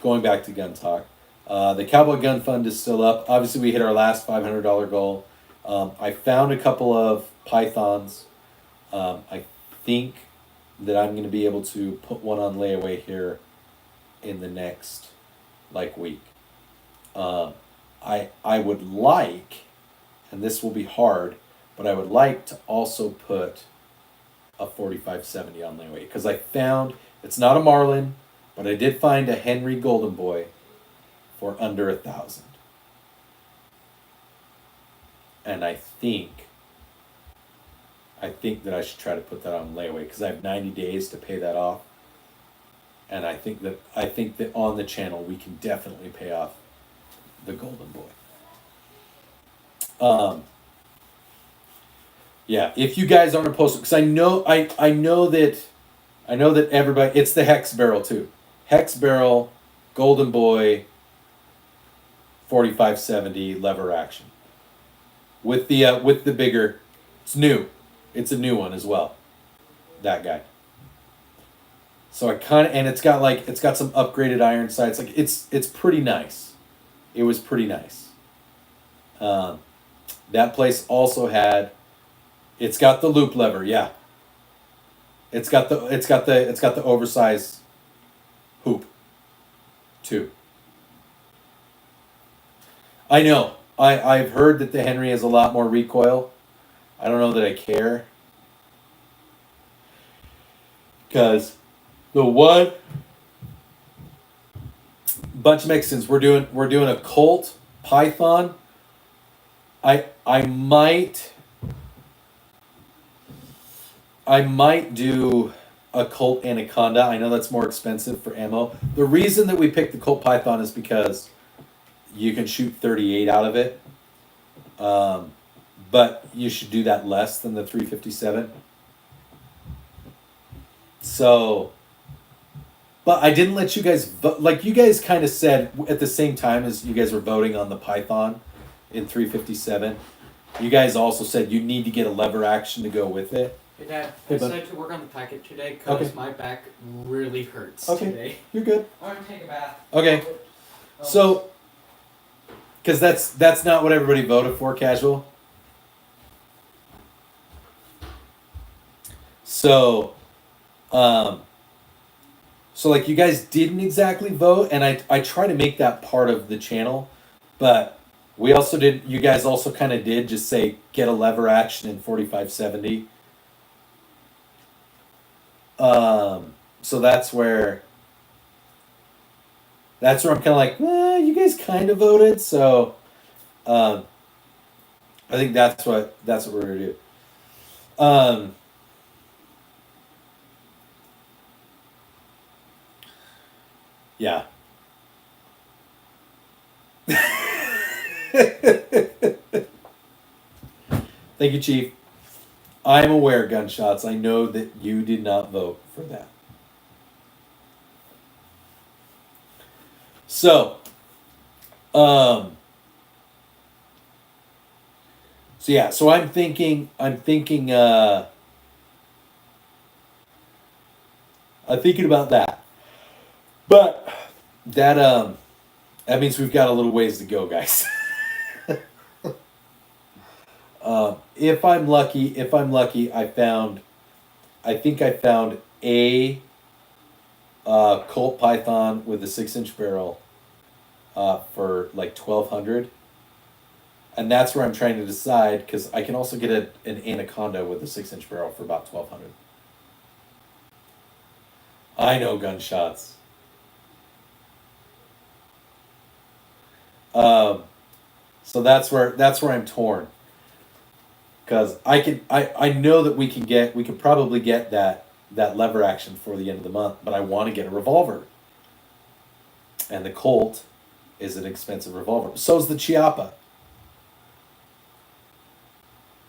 going back to gun talk, the Cowboy Gun Fund is still up. Obviously, we hit our last $500 goal. I found a couple of pythons. I think that I'm going to be able to put one on layaway here in the next week. I would like, and this will be hard, but I would like to also put a 4570 on layaway, because I found it's not a Marlin, but I did find a Henry Golden Boy for under $1,000, and I think that I should try to put that on layaway, because I have 90 days to pay that off, and I think that on the channel we can definitely pay off the Golden Boy. Yeah, if you guys aren't opposed, because I know that everybody. It's the hex barrel too. Hex barrel, Golden Boy. 4570 lever action. With the bigger, it's new. It's a new one as well. That guy. So I kind of, and it's got some upgraded iron sights. Like it's pretty nice. It was pretty nice. That place also had. It's got the loop lever, yeah. It's got the oversized hoop, too. I know. I've heard that the Henry has a lot more recoil. I don't know that I care. Because the one bunch of Mexicans, we're doing a Colt Python. I might do a Colt Anaconda. I know that's more expensive for ammo. The reason that we picked the Colt Python is because you can shoot 38 out of it. But you should do that less than the 357. So, but I didn't let you guys vote. Like you guys kind of said at the same time as you guys were voting on the Python in 357, you guys also said you need to get a lever action to go with it. Hey Dad, I Hey, bud. decided to work on the packet today because Okay. my back really hurts Okay. today. You're good. I'm gonna take a bath. Okay. Oh. So, because that's not what everybody voted for, casual. So, so like you guys didn't exactly vote, and I try to make that part of the channel, but we also did. You guys also kind of did just say get a lever action in 4570. So that's where I'm kind of like, well, you guys kind of voted, so I think that's what we're gonna do. Yeah. Thank you, Chief. I'm aware, Gunshots. I know that you did not vote for that. So, so yeah, so I'm thinking about that. But that means we've got a little ways to go, guys. If I'm lucky, I think I found a Colt Python with a 6-inch barrel for like 1,200, and that's where I'm trying to decide because I can also get an Anaconda with a 6-inch barrel for about 1,200. I know, Gunshots. So that's where I'm torn. Because I know that we could probably get that lever action for the end of the month, but I want to get a revolver. And the Colt is an expensive revolver. So is the Chiappa.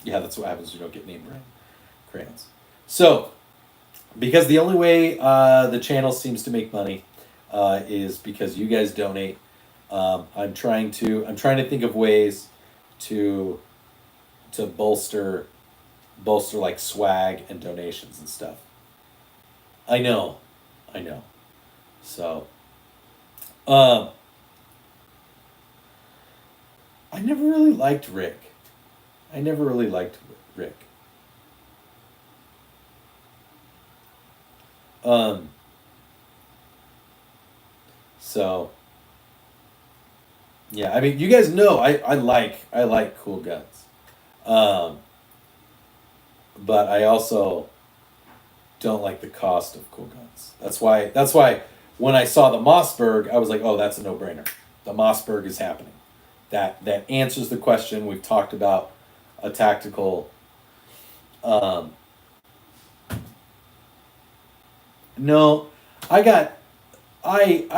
Yeah, that's what happens when you don't get name brand crayons. So, because the only way the channel seems to make money is because you guys donate. I'm trying to think of ways to bolster like swag and donations and stuff. I know. So, I never really liked Rick. So, yeah, I mean, you guys know I like cool guns. But I also don't like the cost of cool guns. That's why when I saw the Mossberg, I was like, oh, that's a no-brainer. The Mossberg is happening. That answers the question. We've talked about a tactical. No, I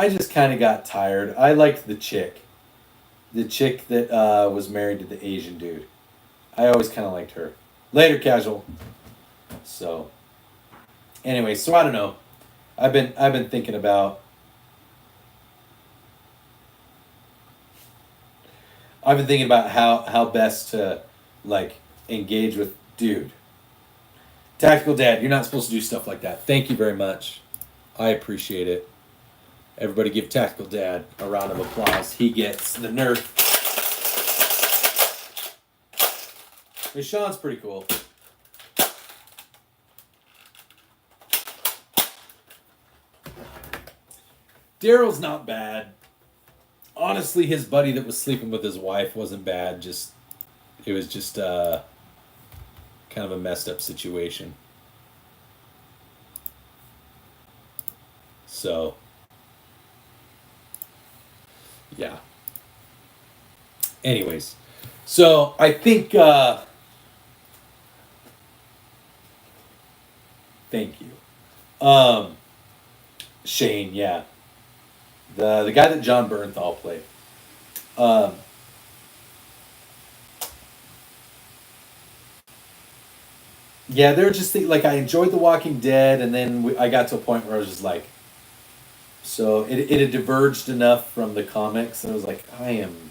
just kind of got tired. I liked the chick that was married to the Asian dude. I always kind of liked her. Later, casual. So, anyway, so I don't know. I've been thinking about. I've been thinking about how best to like engage with dude. Tactical Dad, you're not supposed to do stuff like that. Thank you very much. I appreciate it. Everybody give Tactical Dad a round of applause. He gets the Nerf. Hey, Sean's pretty cool. Daryl's not bad. Honestly, his buddy that was sleeping with his wife wasn't bad. It was just kind of a messed up situation. So, yeah. Anyways, so I think. Thank you, Shane. Yeah, the guy that John Bernthal played. Yeah, they're just like I enjoyed The Walking Dead, and then I got to a point where I was just like, so it had diverged enough from the comics, and I was like, I'm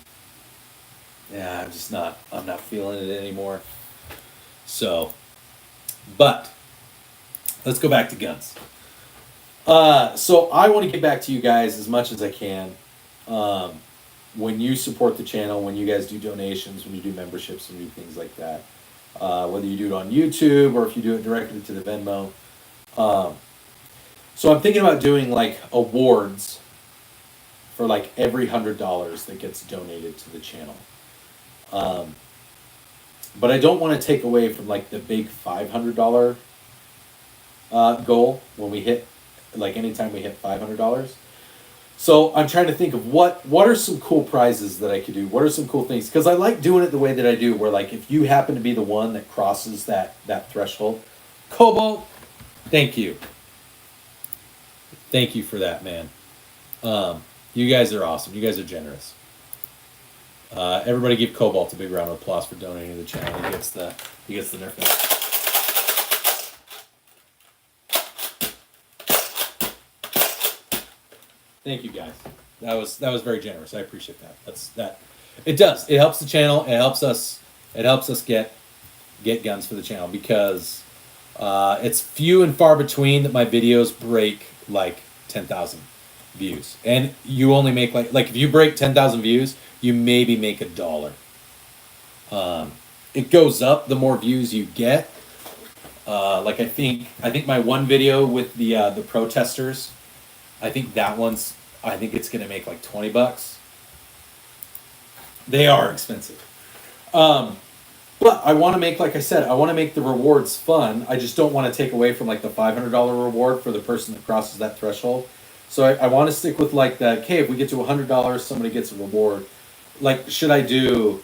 not feeling it anymore. So, but let's go back to guns. So I want to get back to you guys as much as I can. When you support the channel, when you guys do donations, when you do memberships and do things like that, whether you do it on YouTube or if you do it directly to the Venmo. So I'm thinking about doing like awards for like every $100 that gets donated to the channel. But I don't want to take away from like the big $500 goal when we hit, like anytime we hit $500. So I'm trying to think of what are some cool prizes that I could do? What are some cool things? Because I like doing it the way that I do, where like if you happen to be the one that crosses that threshold, Cobalt, thank you. Thank you for that, man. You guys are awesome. You guys are generous. Everybody give Cobalt a big round of applause for donating to the channel. He gets the Nerf gun. Thank you guys. That was very generous. I appreciate that. It does. It helps the channel. It helps us get guns for the channel because it's few and far between that my videos break like 10,000 views. And you only make like if you break 10,000 views, you maybe make $1. It goes up the more views you get. Like I think my one video with the protesters, I think it's gonna make like $20. They are expensive. But I want to make, like I said, I want to make the rewards fun. I just don't want to take away from like the $500 reward for the person that crosses that threshold. So I want to stick with like the, okay, if we get to $100, somebody gets a reward. Like, should I maybe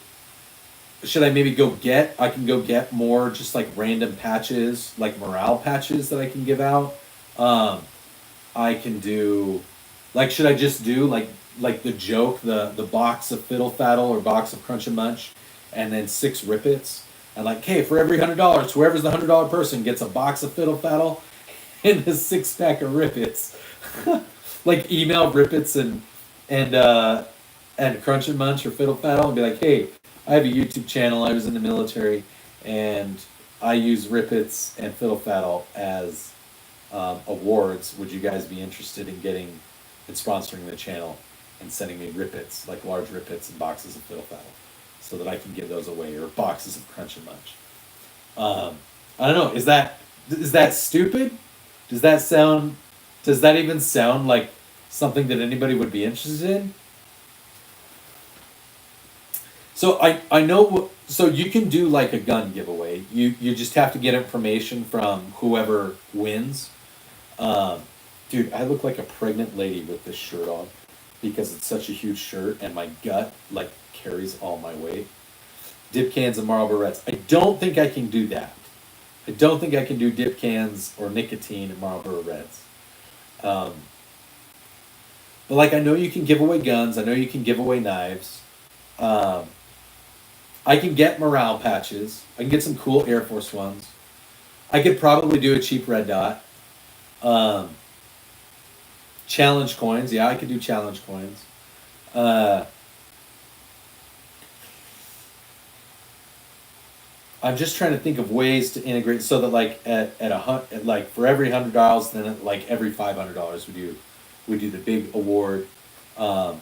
I can go get more just like random patches, like morale patches that I can give out. I can do, like, should I just do like the joke, the box of Fiddle Faddle or box of Crunch and Munch, and then 6 Rippets, and like, hey, for every $100, whoever's the $100 person gets a box of Fiddle Faddle and a 6-pack of Rippets. Like email Rippets and Crunch and Munch or Fiddle Faddle and be like, hey, I have a YouTube channel. I was in the military, and I use Rippets and Fiddle Faddle as awards. Would you guys be interested in getting and sponsoring the channel and sending me Rippets, like large Rippets and boxes of Fiddle Faddle, so that I can give those away, or boxes of Crunch and Munch? I don't know. Is that stupid? Does that even sound like something that anybody would be interested in? So I know, so you can do like a gun giveaway. You just have to get information from whoever wins. Dude, I look like a pregnant lady with this shirt on because it's such a huge shirt and my gut like carries all my weight. Dip cans and Marlboro Reds. I don't think I can do that. I don't think I can do dip cans or nicotine and Marlboro Reds. But like, I know you can give away guns. I know you can give away knives. I can get morale patches. I can get some cool Air Force ones. I could probably do a cheap red dot. Challenge coins. Yeah, I could do challenge coins. I'm just trying to think of ways to integrate so that like like for every $100, then like every $500 we do the big award, and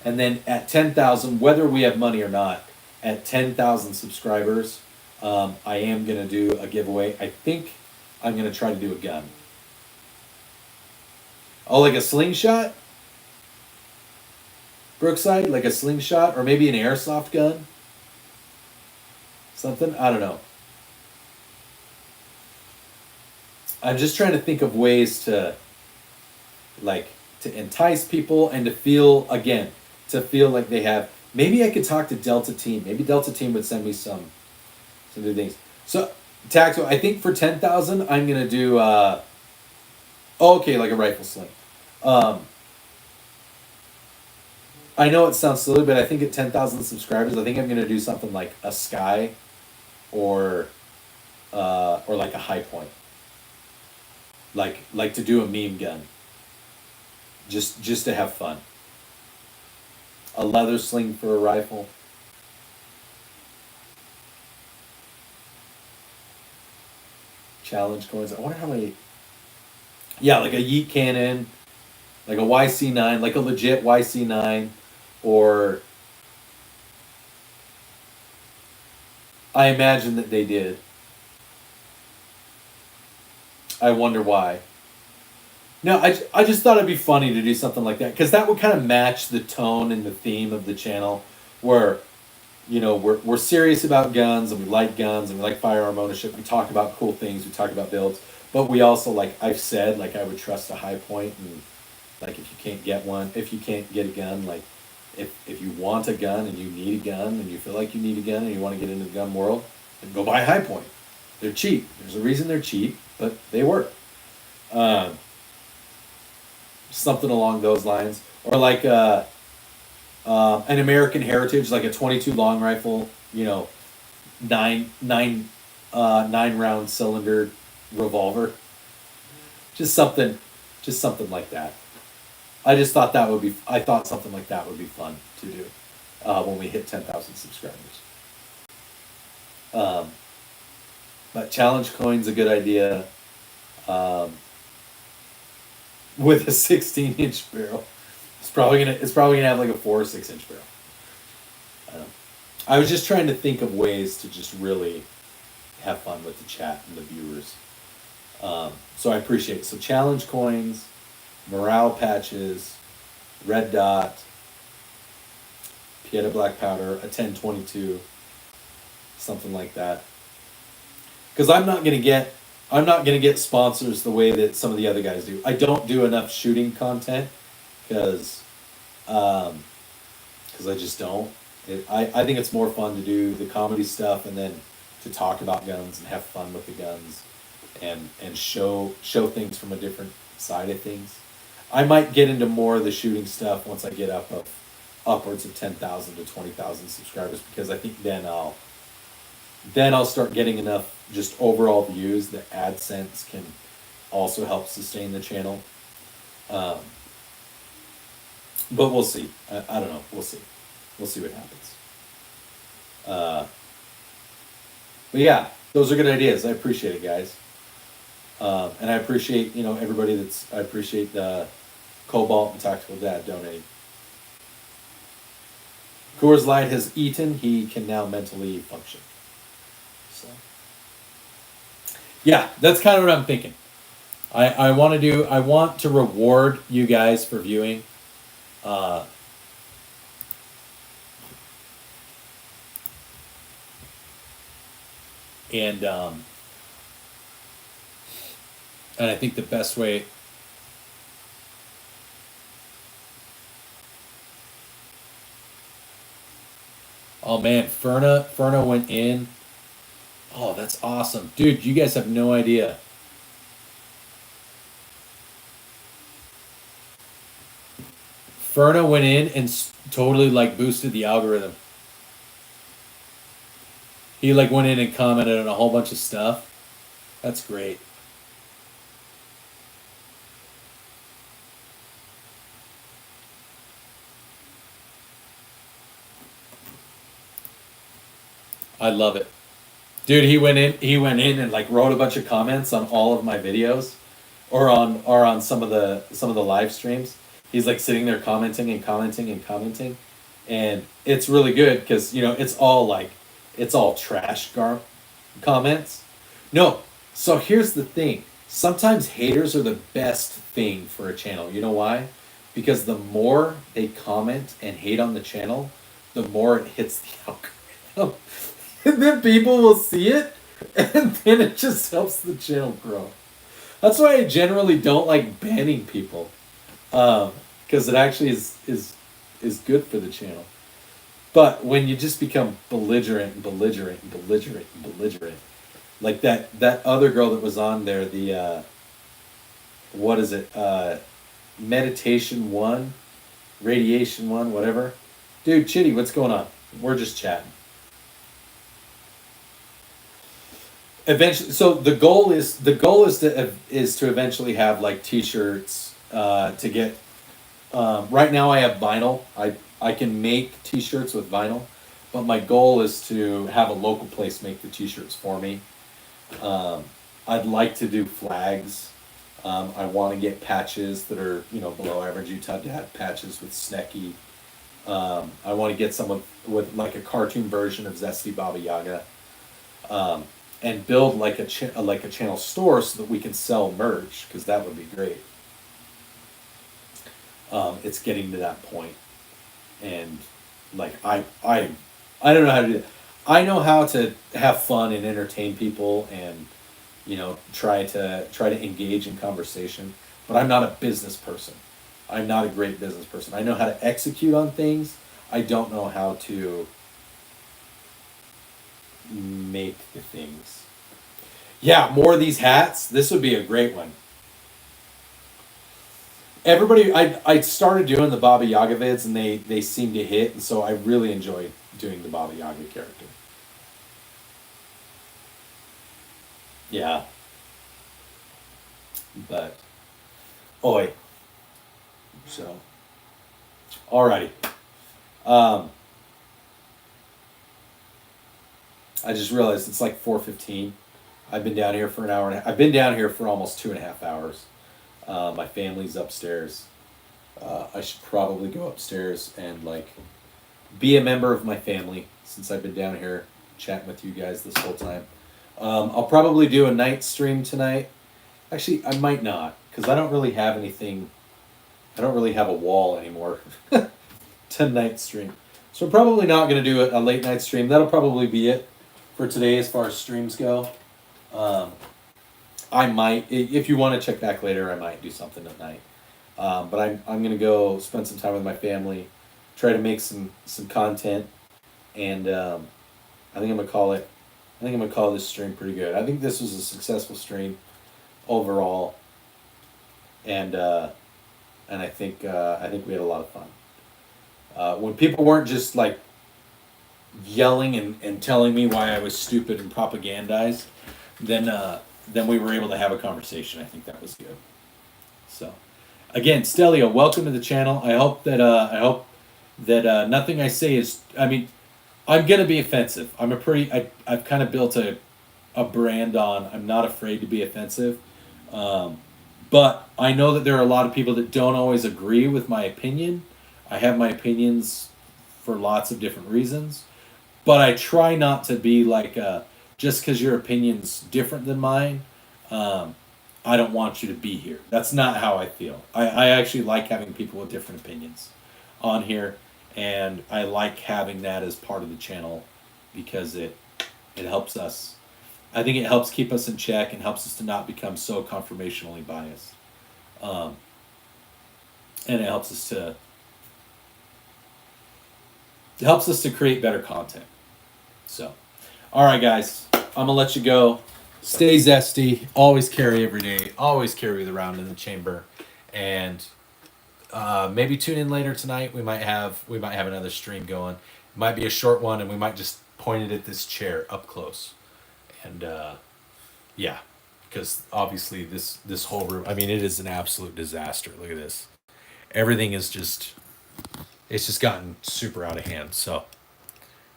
then at 10,000, whether we have money or not, at 10,000 subscribers, I am gonna do a giveaway. I think I'm gonna try to do a gun. Oh, like a slingshot? Brookside, like a slingshot, or maybe an airsoft gun? Something? I don't know. I'm just trying to think of ways to, like, to entice people and to feel, again, to feel like they have. Maybe I could talk to Delta Team. Maybe Delta Team would send me some new things. So, Tactical, I think for 10,000, I'm going to do, okay, like a rifle sling. I know it sounds silly, but I think at 10,000 subscribers, I think I'm going to do something like a Sky or like a High Point. Like to do a meme gun. Just to have fun. A leather sling for a rifle. Challenge coins. I wonder how many. Yeah, like a yeet cannon, like a YC9, like a legit YC9, or I imagine that they did. I wonder why. No, I just thought it'd be funny to do something like that, because that would kind of match the tone and the theme of the channel, where, you know, we're serious about guns, and we like guns, and we like firearm ownership. We talk about cool things, we talk about builds, but we also, like I've said, like I would trust a High Point, and like if you can't get one, if you can't get a gun, like if you want a gun and you need a gun and you feel like you need a gun and you want to get into the gun world, then go buy a High Point. They're cheap. There's a reason they're cheap, but they work. Something along those lines, or like an American Heritage, like a 22 long rifle, you know, nine round cylinder revolver. Just something like that. I thought something like that would be fun to do when we hit 10,000 subscribers. But challenge coin's a good idea. With a 16-inch barrel, it's probably gonna have like a 4 or 6-inch barrel. I was just trying to think of ways to just really have fun with the chat and the viewers. So I appreciate it. So challenge coins, morale patches, red dot, Pieta black powder, a 1022, something like that. Because I'm not gonna get sponsors the way that some of the other guys do. I don't do enough shooting content because I just don't. I think it's more fun to do the comedy stuff and then to talk about guns and have fun with the guns and show things from a different side of things. I might get into more of the shooting stuff once I get upwards of 10,000 to 20,000 subscribers, because I think then I'll start getting enough just overall views that AdSense can also help sustain the channel. But we'll see. I don't know. We'll see. We'll see what happens. But yeah, those are good ideas. I appreciate it, guys. And I appreciate, you know, everybody I appreciate the Cobalt and Tactical Dad donating. Coors Light has eaten. He can now mentally function. So, yeah, that's kind of what I'm thinking. I want to reward you guys for viewing. And I think the best way. Oh man, Ferna went in. Oh, that's awesome. Dude, you guys have no idea. Ferna went in and totally like boosted the algorithm. He like went in and commented on a whole bunch of stuff. That's great. I love it. Dude, he went in and like wrote a bunch of comments on all of my videos or on some of the live streams. He's like sitting there commenting and commenting and commenting. And it's really good because it's all trash comments. No, so here's the thing. Sometimes haters are the best thing for a channel. You know why? Because the more they comment and hate on the channel, the more it hits the algorithm. And then people will see it, and then it just helps the channel grow. That's why I generally don't like banning people, because it actually is good for the channel. But when you just become belligerent, like that other girl that was on there, the what is it? Meditation 1, Radiation 1, whatever. Dude, Chitty, what's going on? We're just chatting. Eventually, so the goal is to eventually have like t-shirts to get. Right now I have vinyl. I can make t-shirts with vinyl, but my goal is to have a local place make the t-shirts for me. I'd like to do flags. I want to get patches that are below average Utah Dad patches with Snecky. I want to get some with like a cartoon version of Zesty Baba Yaga. And build like a channel store so that we can sell merch, because that would be great. It's getting to that point, and like I don't know how to do that. I know how to have fun and entertain people, and try to engage in conversation. But I'm not a business person. I'm not a great business person. I know how to execute on things. I don't know how to make the things. Yeah, more of these hats. This would be a great one. Everybody, I started doing the Baba Yaga vids, and they seem to hit, and so I really enjoy doing the Baba Yaga character. Yeah. But, oi. So, alrighty. I just realized it's like 4:15. I've been down here for an hour and I've been down here for almost 2.5 hours. My family's upstairs. I should probably go upstairs and like be a member of my family, since I've been down here chatting with you guys this whole time. I'll probably do a night stream tonight. Actually, I might not, because I don't really have anything. I don't really have a wall anymore to night stream. So I'm probably not going to do a late night stream. That'll probably be it for today as far as streams go. I might, if you want to check back later, I might do something at night. But I'm going to go spend some time with my family, try to make some content, and I think I'm going to call this stream pretty good. I think this was a successful stream overall, and I think we had a lot of fun. When people weren't just like yelling and telling me why I was stupid and propagandized, then we were able to have a conversation. I think that was good. So, again, Stelio, welcome to the channel. I hope that nothing I say is. I mean, I'm gonna be offensive. I've kind of built a brand on I'm not afraid to be offensive, but I know that there are a lot of people that don't always agree with my opinion. I have my opinions for lots of different reasons, but I try not to be like just because your opinion's different than mine, I don't want you to be here. That's not how I feel. I actually like having people with different opinions on here, and I like having that as part of the channel because it helps us. I think it helps keep us in check and helps us to not become so confirmationally biased. And it helps us to create better content. So, all right, guys, I'm gonna let you go. Stay zesty. Always carry every day. Always carry the round in the chamber, and maybe tune in later tonight. We might have another stream going. It might be a short one, and we might just pointed at this chair up close. And yeah, because obviously this whole room, I mean, it is an absolute disaster. Look at this. Everything is just, it's just gotten super out of hand. So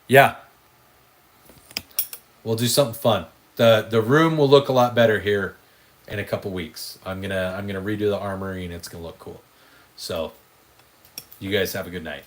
yeah, we'll do something fun. The room will look a lot better here in a couple weeks. I'm gonna redo the armory and it's gonna look cool. So you guys have a good night.